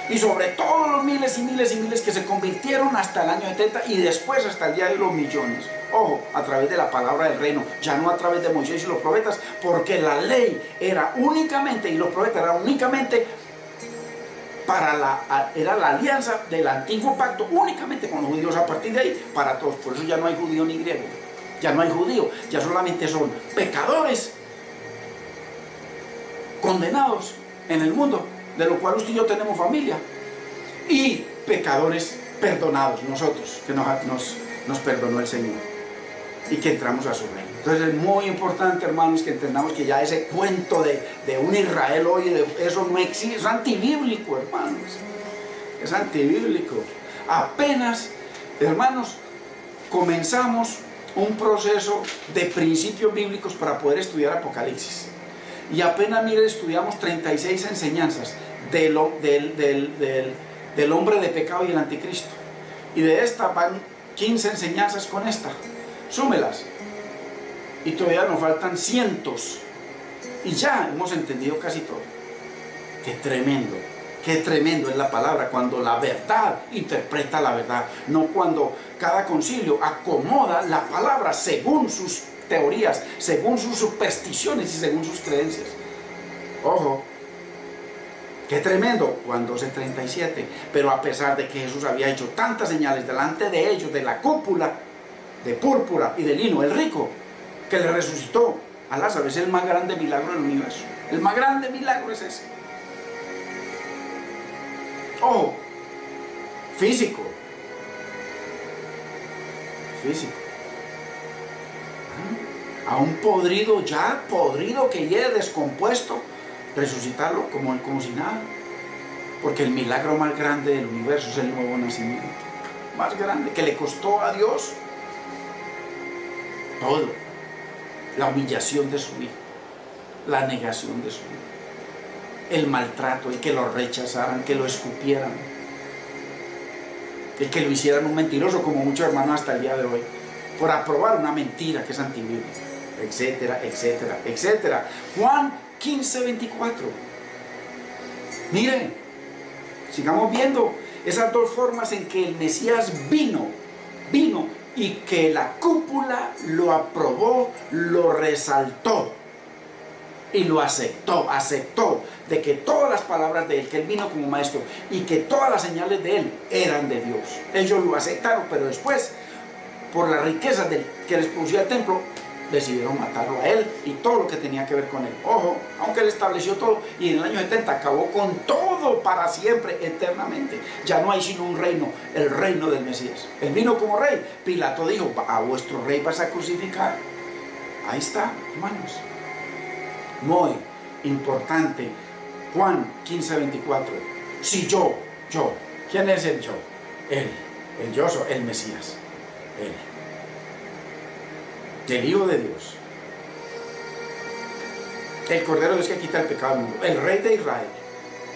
y sobre todos los miles y miles y miles que se convirtieron hasta el año 70 y después hasta el día de los millones. Ojo, a través de la palabra del reino, ya no a través de Moisés y los profetas, porque la ley era únicamente, y los profetas eran únicamente era la alianza del antiguo pacto, únicamente con los judíos, a partir de ahí para todos. Por eso ya no hay judío ni griego, ya no hay judío, ya solamente son pecadores condenados en el mundo, de lo cual usted y yo tenemos familia, y pecadores perdonados, nosotros, que nos perdonó el Señor. y que entramos a su reino. Entonces es muy importante, hermanos, que entendamos que ya ese cuento de un Israel hoy, eso no existe, es antibíblico, hermanos. Es antibíblico. Apenas, hermanos, comenzamos un proceso de principios bíblicos para poder estudiar Apocalipsis. Y apenas, mire, estudiamos 36 enseñanzas del hombre de pecado y el anticristo. Y de esta van 15 enseñanzas con esta. Súmelas. Y todavía nos faltan cientos. Y ya hemos entendido casi todo. Qué tremendo es la palabra cuando la verdad interpreta la verdad. No cuando cada concilio acomoda la palabra según sus teorías, según sus supersticiones y según sus creencias. Ojo. Qué tremendo, Juan 12:37. Pero a pesar de que Jesús había hecho tantas señales delante de ellos, de la cúpula de púrpura y de lino, el rico, que le resucitó a Lázaro, es el más grande milagro del universo. El más grande milagro es ese. Ojo, físico. A un podrido que llegue descompuesto, resucitarlo como si nada. Porque el milagro más grande del universo es el nuevo nacimiento. Más grande, que le costó a Dios todo. La humillación de su hijo, la negación de su hijo, el maltrato, el que lo rechazaran, que lo escupieran, el que lo hicieran un mentiroso, como muchos hermanos hasta el día de hoy, por aprobar una mentira que es antibíblica, etcétera, etcétera, etcétera. Juan 15:24. Miren, sigamos viendo esas dos formas en que el Mesías vino y que la cúpula lo aprobó, lo resaltó y lo aceptó de que todas las palabras de él, que él vino como maestro y que todas las señales de él eran de Dios. Ellos lo aceptaron, pero después, por la riqueza que les producía el templo, decidieron matarlo a él y todo lo que tenía que ver con él. Ojo, aunque él estableció todo y en el año 70 acabó con todo para siempre, eternamente. Ya no hay sino un reino, el reino del Mesías. Él vino como rey. Pilato dijo: a vuestro rey vas a crucificar. Ahí está, hermanos. Muy importante. Juan 15:24. Si yo, ¿quién es el yo? Él, el yo soy el Mesías. Él. El Hijo de Dios, el Cordero de Dios que quita el pecado del mundo, el Rey de Israel,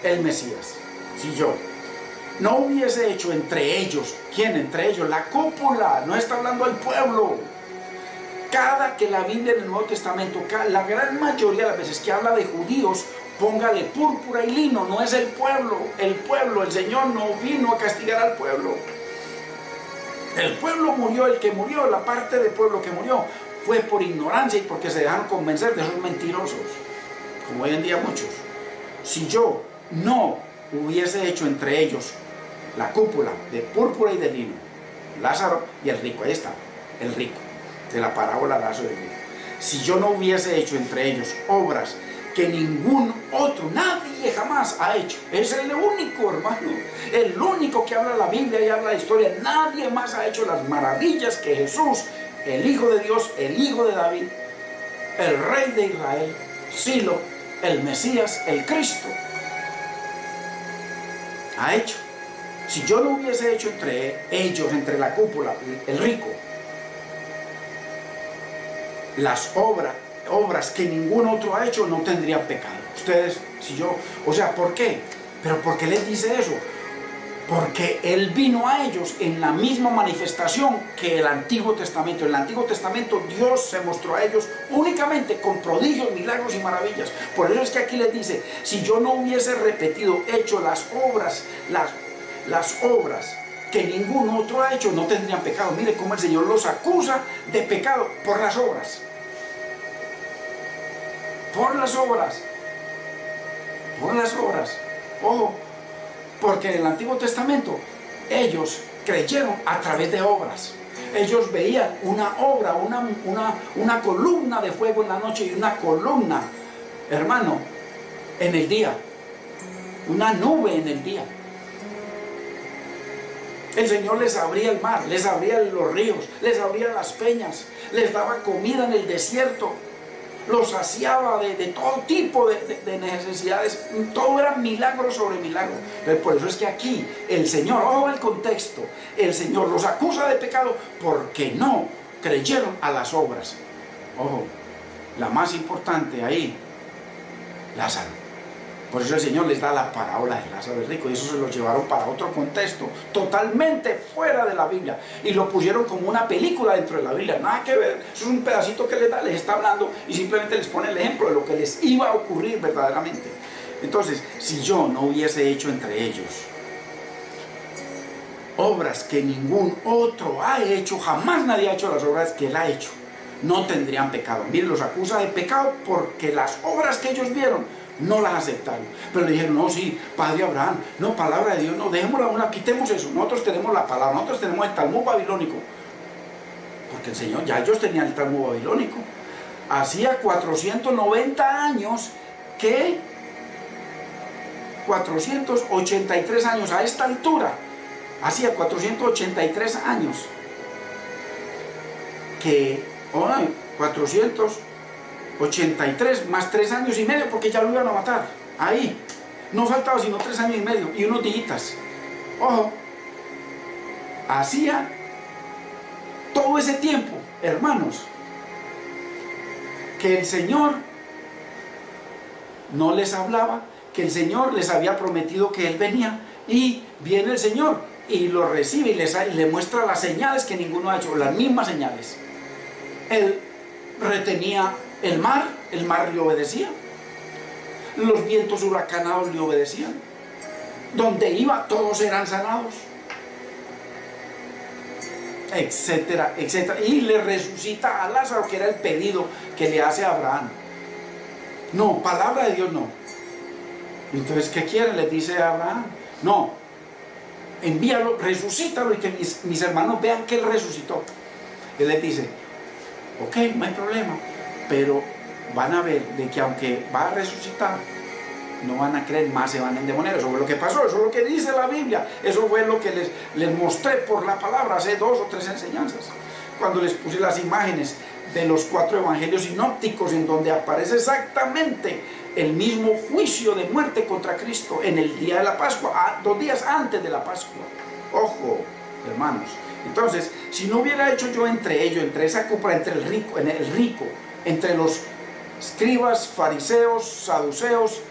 el Mesías. Si yo no hubiese hecho entre ellos, ¿quién entre ellos? La cúpula, no está hablando del pueblo. Cada que la Biblia en el Nuevo Testamento, la gran mayoría de las veces que habla de judíos, póngale púrpura y lino, no es el pueblo, el Señor no vino a castigar al pueblo. El pueblo murió, el que murió, la parte del pueblo que murió, fue por ignorancia y porque se dejaron convencer de esos mentirosos, como hoy en día muchos. Si yo no hubiese hecho entre ellos la cúpula de púrpura y de lino, Lázaro y el rico, ahí está, el rico, de la parábola Lázaro y el rico. Si yo no hubiese hecho entre ellos obras que ningún otro, nadie jamás ha hecho. Es el único, hermano, el único que habla la Biblia y habla la historia. Nadie más ha hecho las maravillas que Jesús, el Hijo de Dios, el Hijo de David, el Rey de Israel, Silo, el Mesías, el Cristo, ha hecho. Si yo no hubiese hecho entre ellos, entre la cúpula, el rico, las obras que ningún otro ha hecho, no tendrían pecado. Ustedes, si yo, o sea, ¿por qué? Pero ¿por qué les dice eso? Porque Él vino a ellos en la misma manifestación que el Antiguo Testamento. En el Antiguo Testamento Dios se mostró a ellos únicamente con prodigios, milagros y maravillas. Por eso es que aquí les dice: si yo no hubiese repetido, hecho las obras que ningún otro ha hecho, no tendrían pecado. Mire cómo el Señor los acusa de pecado por las obras. Por las obras. Ojo, porque en el Antiguo Testamento ellos creyeron a través de obras. Ellos veían una obra, una columna de fuego en la noche y una columna, hermano, en el día. Una nube en el día. El Señor les abría el mar, les abría los ríos, les abría las peñas, les daba comida en el desierto, los saciaba de todo tipo de necesidades. Todo era milagro sobre milagro. Entonces, por eso es que aquí el Señor, ojo el contexto, el Señor los acusa de pecado porque no creyeron a las obras. Ojo, la más importante ahí, Lázaro. Por eso el Señor les da la parábola de Lázaro el rico, y eso se lo llevaron para otro contexto, totalmente fuera de la Biblia, y lo pusieron como una película dentro de la Biblia, nada que ver. Eso es un pedacito que les está hablando, y simplemente les pone el ejemplo de lo que les iba a ocurrir verdaderamente. Entonces, si yo no hubiese hecho entre ellos obras que ningún otro ha hecho, jamás nadie ha hecho las obras que él ha hecho, no tendrían pecado. Miren, los acusa de pecado porque las obras que ellos vieron no las aceptaron, pero le dijeron: no, sí, Padre Abraham, no, palabra de Dios, no, dejémosla una, quitemos eso, nosotros tenemos la palabra, nosotros tenemos el Talmud babilónico, porque el Señor, ya ellos tenían el Talmud babilónico, hacía 490 años que, 483 años a esta altura, hacía 483 años que, 483 más 3 años y medio, porque ya lo iban a matar. Ahí no faltaba sino 3 años y medio y unos días. Ojo, hacía todo ese tiempo, hermanos, que el Señor no les hablaba, que el Señor les había prometido que Él venía, y viene el Señor y lo recibe y le muestra las señales que ninguno ha hecho, las mismas señales. Él retenía el mar le obedecía, los vientos huracanados le obedecían, donde iba todos eran sanados, etcétera, etcétera. Y le resucita a Lázaro, que era el pedido que le hace a Abraham. No, palabra de Dios no. Entonces, ¿qué quiere? Le dice a Abraham: no, envíalo, resucítalo, y que mis hermanos vean que él resucitó. Él les dice: ok, no hay problema, pero van a ver de que aunque va a resucitar, no van a creer, más se van a endemoniar. Eso fue lo que pasó, eso es lo que dice la Biblia, eso fue lo que les mostré por la palabra hace 2 o 3 enseñanzas, cuando les puse las imágenes de los 4 evangelios sinópticos, en donde aparece exactamente el mismo juicio de muerte contra Cristo en el día de la Pascua, 2 días antes de la Pascua. Ojo, hermanos. Entonces, si no hubiera hecho yo entre ellos, entre esa copla, entre el rico, entre los escribas, fariseos, saduceos,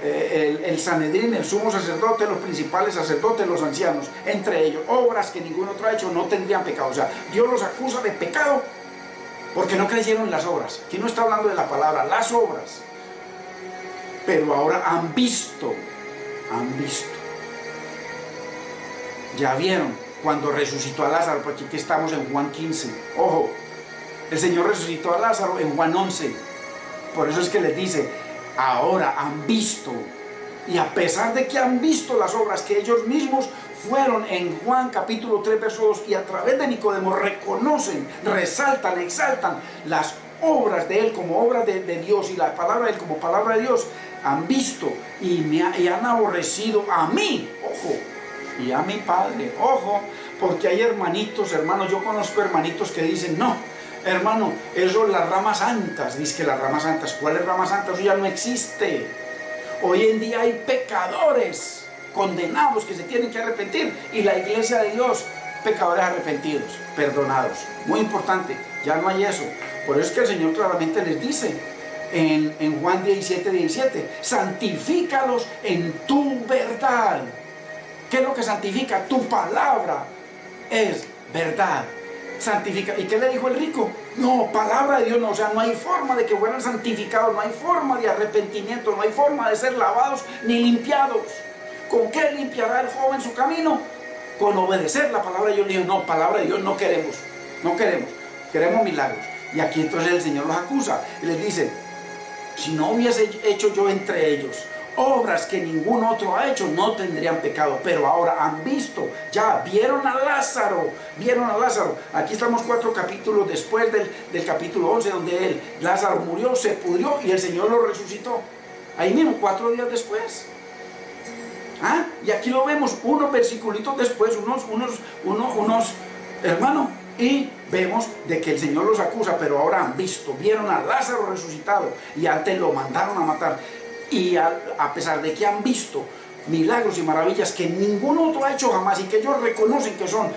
el Sanedrín, el sumo sacerdote, los principales sacerdotes, los ancianos, entre ellos, obras que ningún otro ha hecho, no tendrían pecado. O sea, Dios los acusa de pecado porque no creyeron en las obras. Aquí no está hablando de la palabra, las obras. Pero ahora han visto, ya vieron cuando resucitó a Lázaro, porque aquí estamos en Juan 15. Ojo, el Señor resucitó a Lázaro en Juan 11. Por eso es que les dice: ahora han visto. Y a pesar de que han visto las obras que ellos mismos fueron en Juan capítulo 3 verso 2, y a través de Nicodemo reconocen, resaltan, exaltan las obras de Él como obras de Dios, y la palabra de Él como palabra de Dios, han visto y han aborrecido a mí, ojo, y a mi Padre, ojo, porque hay hermanos, yo conozco hermanitos que dicen: no, hermano, eso las ramas santas. Dice que las ramas santas, ¿cuáles ramas santas? Eso ya no existe. Hoy en día hay pecadores condenados que se tienen que arrepentir, y la iglesia de Dios, pecadores arrepentidos, perdonados. Muy importante, ya no hay eso. Por eso es que el Señor claramente les dice en Juan 17:17: santifícalos en tu verdad. ¿Qué es lo que santifica? Tu palabra es verdad. Santifica. ¿Y qué le dijo el rico? No, palabra de Dios no. O sea, no hay forma de que fueran santificados, no hay forma de arrepentimiento, no hay forma de ser lavados ni limpiados. ¿Con qué limpiará el joven su camino? Con obedecer la palabra de Dios. Le dijo: no, palabra de Dios no queremos, queremos milagros. Y aquí entonces el Señor los acusa y les dice: si no hubiese hecho yo entre ellos obras que ningún otro ha hecho, no tendrían pecado. Pero ahora han visto, ya vieron a Lázaro. Aquí estamos 4 capítulos después del capítulo 11, donde Lázaro murió, se pudrió y el Señor lo resucitó. Ahí mismo, 4 días después. ¿Ah? Y aquí lo vemos, unos versiculitos después, hermano, y vemos de que el Señor los acusa, pero ahora han visto, vieron a Lázaro resucitado y antes lo mandaron a matar. Y a pesar de que han visto milagros y maravillas que ningún otro ha hecho jamás y que ellos reconocen que son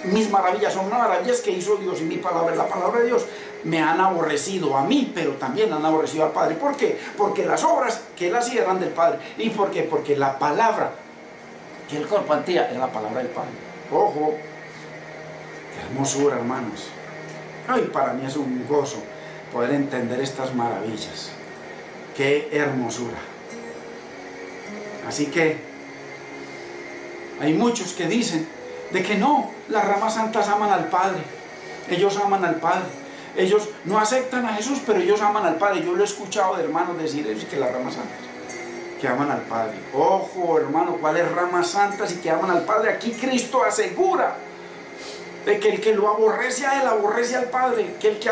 mis maravillas, son maravillas que hizo Dios y mi palabra, la palabra de Dios, me han aborrecido a mí, pero también han aborrecido al Padre. ¿Por qué? Porque las obras que él hacía eran del Padre. ¿Y por qué? Porque la palabra que él compartía era la palabra del Padre. Ojo, qué hermosura, hermanos. Ay, para mí es un gozo poder entender estas maravillas. Qué hermosura. Así que hay muchos que dicen de que no, las ramas santas aman al Padre. Ellos aman al Padre. Ellos no aceptan a Jesús, pero ellos aman al Padre. Yo lo he escuchado de hermanos decir eso, que las ramas santas, que aman al Padre. Ojo, hermano, ¿cuáles ramas santas y que aman al Padre? Aquí Cristo asegura de que el que lo aborrece a él, aborrece al Padre. Que el que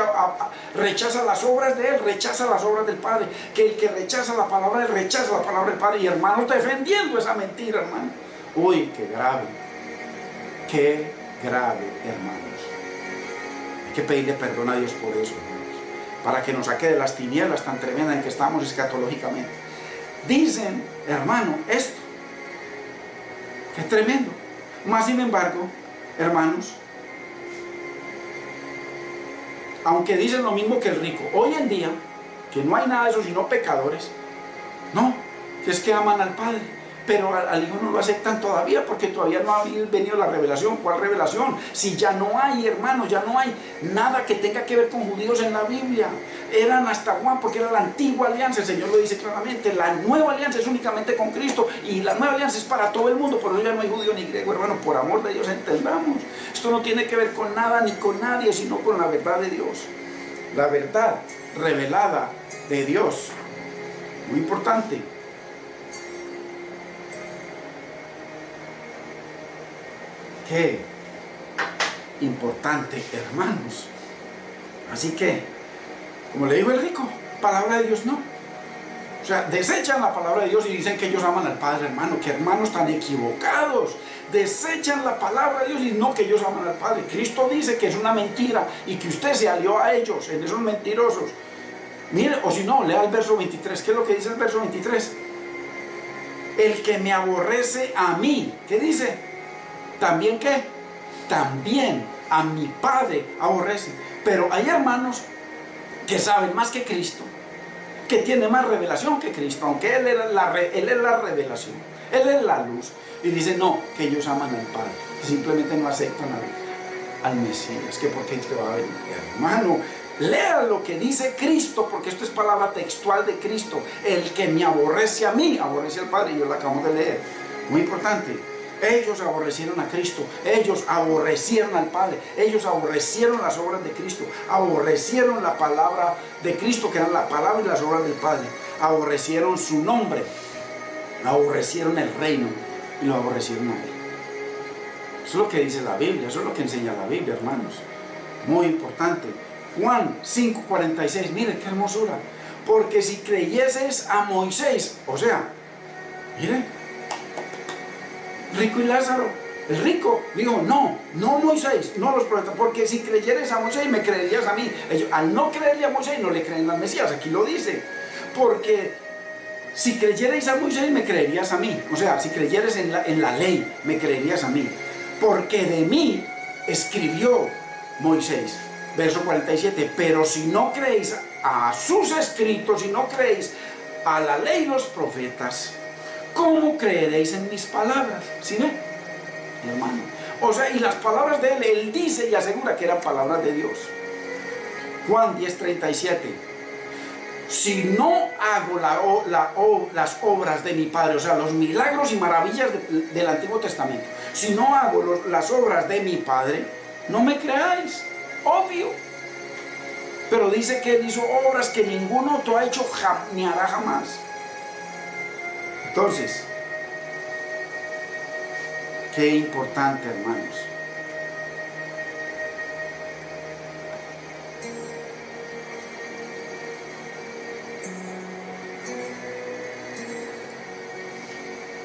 rechaza las obras de él, rechaza las obras del Padre. Que el que rechaza la palabra de él, rechaza la palabra del Padre. Y hermanos, defendiendo esa mentira, hermano. Uy, qué grave. Qué grave, hermanos. Hay que pedirle perdón a Dios por eso, hermanos, para que nos saque de las tinieblas tan tremendas en que estamos escatológicamente. Dicen, hermano, esto, que es tremendo. Más sin embargo, hermanos, aunque dicen lo mismo que el rico, hoy en día, que no hay nada de eso sino pecadores, no, que es que aman al Padre. Pero al Hijo no lo aceptan todavía porque todavía no ha venido la revelación. ¿Cuál revelación? Si ya no hay, hermanos, ya no hay nada que tenga que ver con judíos en la Biblia. Eran hasta Juan porque era la antigua alianza. El Señor lo dice claramente. La nueva alianza es únicamente con Cristo y la nueva alianza es para todo el mundo. Por eso ya no hay judío ni griego, hermano. Por amor de Dios entendamos. Esto no tiene que ver con nada ni con nadie, sino con la verdad de Dios. La verdad revelada de Dios. Muy importante. Qué importante, hermanos. Así que, como le dijo el rico, palabra de Dios no. O sea, desechan la palabra de Dios y dicen que ellos aman al Padre, hermano. Que hermanos tan equivocados. Desechan la palabra de Dios y no que ellos aman al Padre. Cristo dice que es una mentira y que usted se alió a ellos, en esos mentirosos. Mire, o si no, lea el verso 23. ¿Qué es lo que dice el verso 23? El que me aborrece a mí, ¿qué dice? ¿También qué? También a mi Padre aborrece. Pero hay hermanos que saben más que Cristo, que tiene más revelación que Cristo, aunque Él es la revelación, Él es la luz. Y dicen no, que ellos aman al Padre, que simplemente no aceptan al Mesías, que porque te va a venir. Hermano, lea lo que dice Cristo, porque esto es palabra textual de Cristo. El que me aborrece a mí, aborrece al Padre, y yo la acabo de leer. Muy importante. Ellos aborrecieron a Cristo, ellos aborrecieron al Padre, ellos aborrecieron las obras de Cristo, aborrecieron la palabra de Cristo, que eran la palabra y las obras del Padre, aborrecieron su nombre, aborrecieron el reino y lo aborrecieron a Él. Eso es lo que dice la Biblia, eso es lo que enseña la Biblia, hermanos. Muy importante. Juan 5:46, miren qué hermosura. Porque si creyeses a Moisés, o sea, miren, rico y Lázaro, el rico dijo, no Moisés, no los profetas, porque si creyeres a Moisés me creerías a mí. Ellos, al no creerle a Moisés no le creen al Mesías, aquí lo dice, porque si creyerais a Moisés me creerías a mí, o sea, si creyeres en la ley me creerías a mí, porque de mí escribió Moisés. Verso 47, pero si no creéis a sus escritos, si no creéis a la ley y los profetas, ¿cómo creeréis en mis palabras? ¿Sí ve? Hermano. O sea, y las palabras de él dice y asegura que eran palabras de Dios. Juan 10:37. Si no hago las obras de mi Padre, o sea, los milagros y maravillas del Antiguo Testamento, si no hago las obras de mi Padre, no me creáis. Obvio. Pero dice que él hizo obras que ningún otro ha hecho ni hará jamás. Entonces, qué importante, hermanos.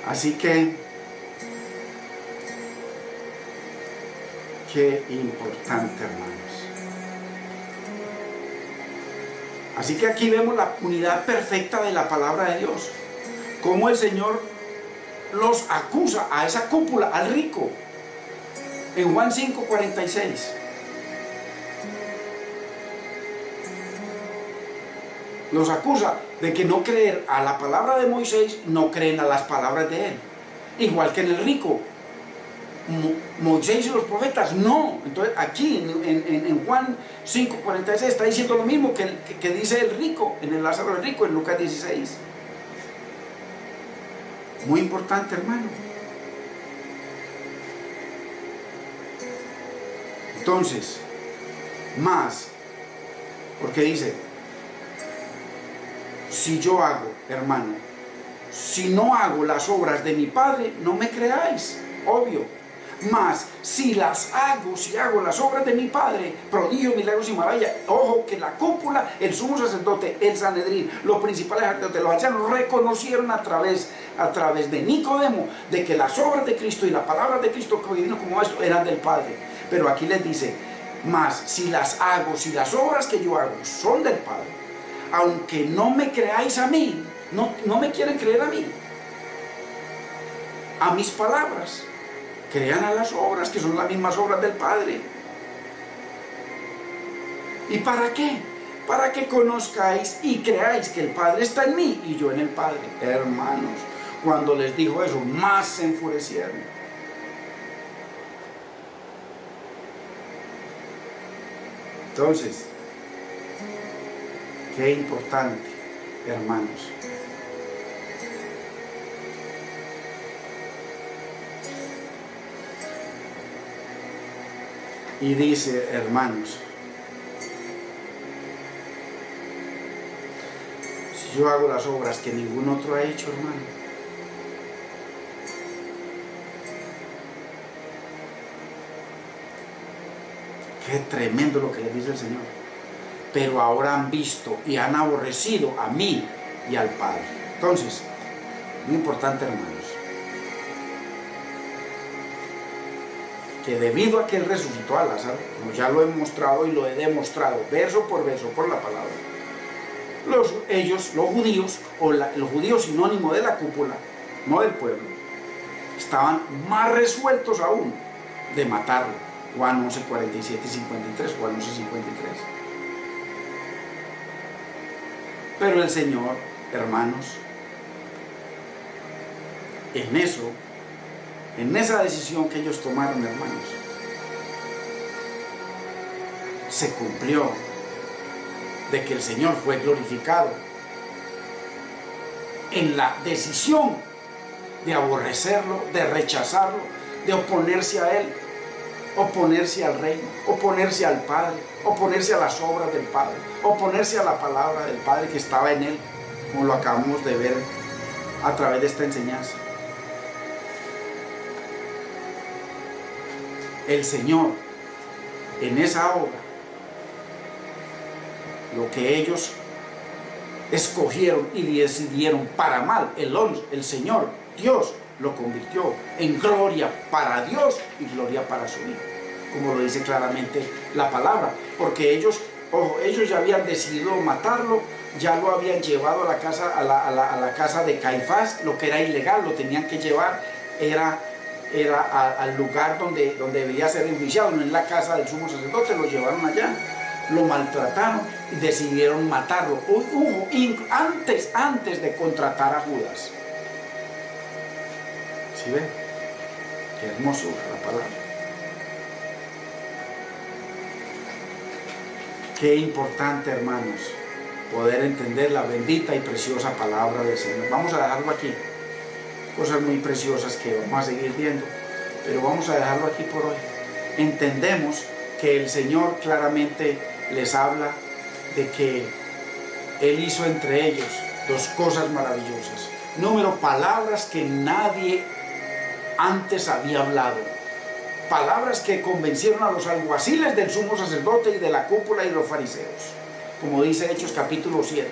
Así que, qué importante, hermanos. Así que aquí vemos la unidad perfecta de la palabra de Dios. Cómo el Señor los acusa a esa cúpula, al rico. En Juan 5:46. Los acusa de que no creer a la palabra de Moisés, no creen a las palabras de él. Igual que en el rico. Moisés y los profetas, no. Entonces aquí en Juan 5:46 está diciendo lo mismo que dice el rico, en el Lázaro el rico, en Lucas 16. Muy importante, hermano. Entonces, más, porque dice, si yo hago, hermano, si no hago las obras de mi Padre, no me creáis, obvio. Mas, si las hago, si hago las obras de mi Padre, prodigios, milagros y maravillas, ojo que la cúpula, el sumo sacerdote, el Sanedrín, los principales sacerdotes, los ancianos, reconocieron a través de Nicodemo, de que las obras de Cristo y la palabra de Cristo que vino como maestro eran del Padre. Pero aquí les dice, mas, si las hago, si las obras que yo hago son del Padre, aunque no me creáis a mí, no me quieren creer a mí, a mis palabras, crean a las obras, que son las mismas obras del Padre. ¿Y para qué? Para que conozcáis y creáis que el Padre está en mí y yo en el Padre. Hermanos, cuando les dijo eso, más se enfurecieron. Entonces, qué importante, hermanos. Y dice, hermanos, si yo hago las obras que ningún otro ha hecho, hermano, qué tremendo lo que le dice el Señor. Pero ahora han visto y han aborrecido a mí y al Padre. Entonces, muy importante, hermanos, que debido a que Él resucitó a Lázaro, como ya lo he mostrado y lo he demostrado verso por la palabra, los judíos sinónimo de la cúpula, no del pueblo, estaban más resueltos aún de matarlo. Juan 11, 47 y 53, Juan 11, 53. Pero el Señor, hermanos, en esa decisión que ellos tomaron, hermanos, se cumplió de que el Señor fue glorificado en la decisión de aborrecerlo, de rechazarlo, de oponerse a Él, oponerse al reino, oponerse al Padre, oponerse a las obras del Padre, oponerse a la palabra del Padre que estaba en Él, como lo acabamos de ver a través de esta enseñanza. El Señor, en esa obra, lo que ellos escogieron y decidieron para mal, el Señor, Dios, lo convirtió en gloria para Dios y gloria para su Hijo, como lo dice claramente la palabra, porque ellos ya habían decidido matarlo, ya lo habían llevado a la casa, a la casa de Caifás, lo que era ilegal, lo tenían que llevar, era al lugar donde debía ser enjuiciado, no en la casa del sumo sacerdote, lo llevaron allá, lo maltrataron y decidieron matarlo, antes de contratar a Judas. ¿Sí ven? Qué hermoso la palabra. Qué importante, hermanos, poder entender la bendita y preciosa palabra del Señor. Vamos a dejarlo aquí. Cosas muy preciosas que vamos a seguir viendo, pero vamos a dejarlo aquí por hoy. Entendemos que el Señor claramente les habla de que Él hizo entre ellos dos cosas maravillosas. Número, palabras que nadie antes había hablado, palabras que convencieron a los alguaciles del sumo sacerdote y de la cúpula y los fariseos, como dice Hechos capítulo 7.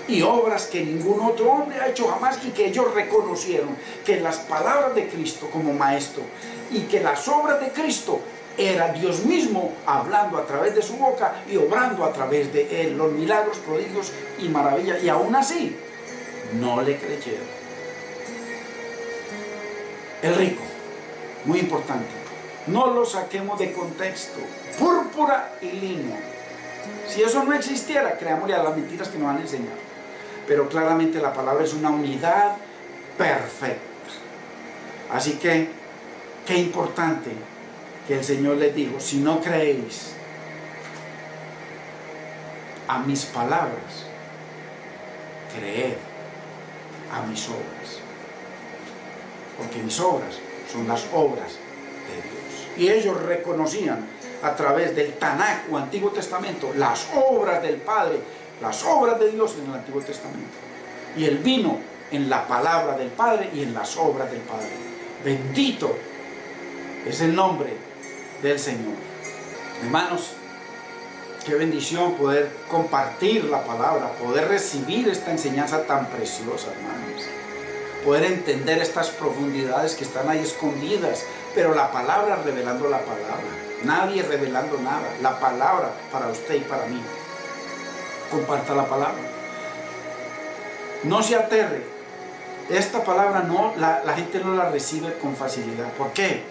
y obras que ningún otro hombre ha hecho jamás, y que ellos reconocieron que las palabras de Cristo como maestro y que las obras de Cristo era Dios mismo hablando a través de su boca y obrando a través de él los milagros, prodigios y maravillas, y aún así no le creyeron. El rico, muy importante, no lo saquemos de contexto. Púrpura y lino, si eso no existiera, creámosle a las mentiras que nos han enseñado. Pero claramente la palabra es una unidad perfecta. Así que, qué importante que el Señor les dijo: si no creéis a mis palabras, creed a mis obras, porque mis obras son las obras de Dios. Y ellos reconocían a través del Tanaj o Antiguo Testamento las obras del Padre, las obras de Dios en el Antiguo Testamento, y Él vino en la palabra del Padre y en las obras del Padre. Bendito es el nombre del Señor. Hermanos, qué bendición poder compartir la palabra, poder recibir esta enseñanza tan preciosa, hermanos, poder entender estas profundidades que están ahí escondidas, pero la palabra revelando la palabra, nadie revelando nada, la palabra para usted y para mí. Comparta la palabra, no se aterre. Esta palabra no, la gente no la recibe con facilidad. ¿Por qué?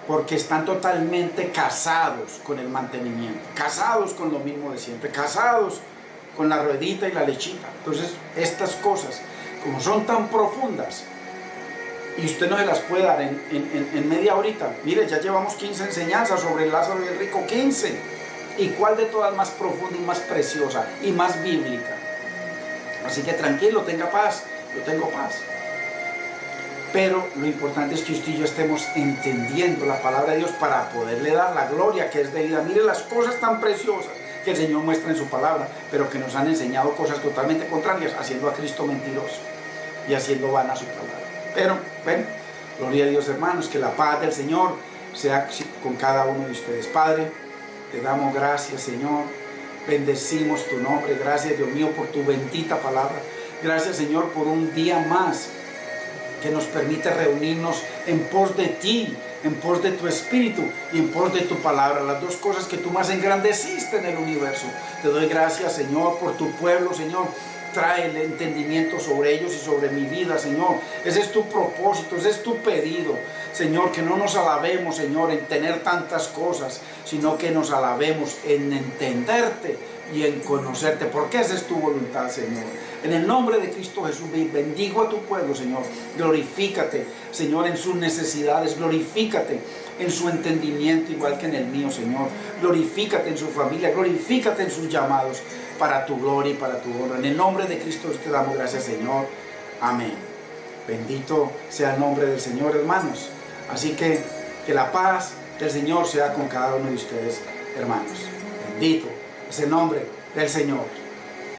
Porque están totalmente casados con el mantenimiento, casados con lo mismo de siempre, casados con la ruedita y la lechita. Entonces estas cosas, como son tan profundas, y usted no se las puede dar en media horita. Mire, ya llevamos 15 enseñanzas sobre el Lázaro y el rico, 15. ¿Y cuál de todas más profunda y más preciosa y más bíblica? Así que tranquilo, tenga paz, yo tengo paz. Pero lo importante es que usted y yo estemos entendiendo la palabra de Dios para poderle dar la gloria que es debida. Mire las cosas tan preciosas que el Señor muestra en su palabra, pero que nos han enseñado cosas totalmente contrarias, haciendo a Cristo mentiroso y haciendo vana su palabra. Pero, bueno, gloria a Dios, hermanos, que la paz del Señor sea con cada uno de ustedes. Padre, te damos gracias, Señor, bendecimos tu nombre. Gracias, Dios mío, por tu bendita palabra. Gracias, Señor, por un día más que nos permite reunirnos en pos de ti, en pos de tu Espíritu y en pos de tu palabra, las dos cosas que tú más engrandeciste en el universo. Te doy gracias, Señor, por tu pueblo, Señor. Trae el entendimiento sobre ellos y sobre mi vida, Señor. Ese es tu propósito, ese es tu pedido, Señor, que no nos alabemos, Señor, en tener tantas cosas, sino que nos alabemos en entenderte y en conocerte, porque esa es tu voluntad, Señor. En el nombre de Cristo Jesús, bendigo a tu pueblo, Señor. Glorifícate, Señor, en sus necesidades. Glorifícate en su entendimiento, igual que en el mío, Señor. Glorifícate en su familia. Glorifícate en sus llamados, para tu gloria y para tu honra. En el nombre de Cristo te damos gracias, Señor. Amén. Bendito sea el nombre del Señor, hermanos. Así que la paz del Señor sea con cada uno de ustedes, hermanos. Bendito es el nombre del Señor.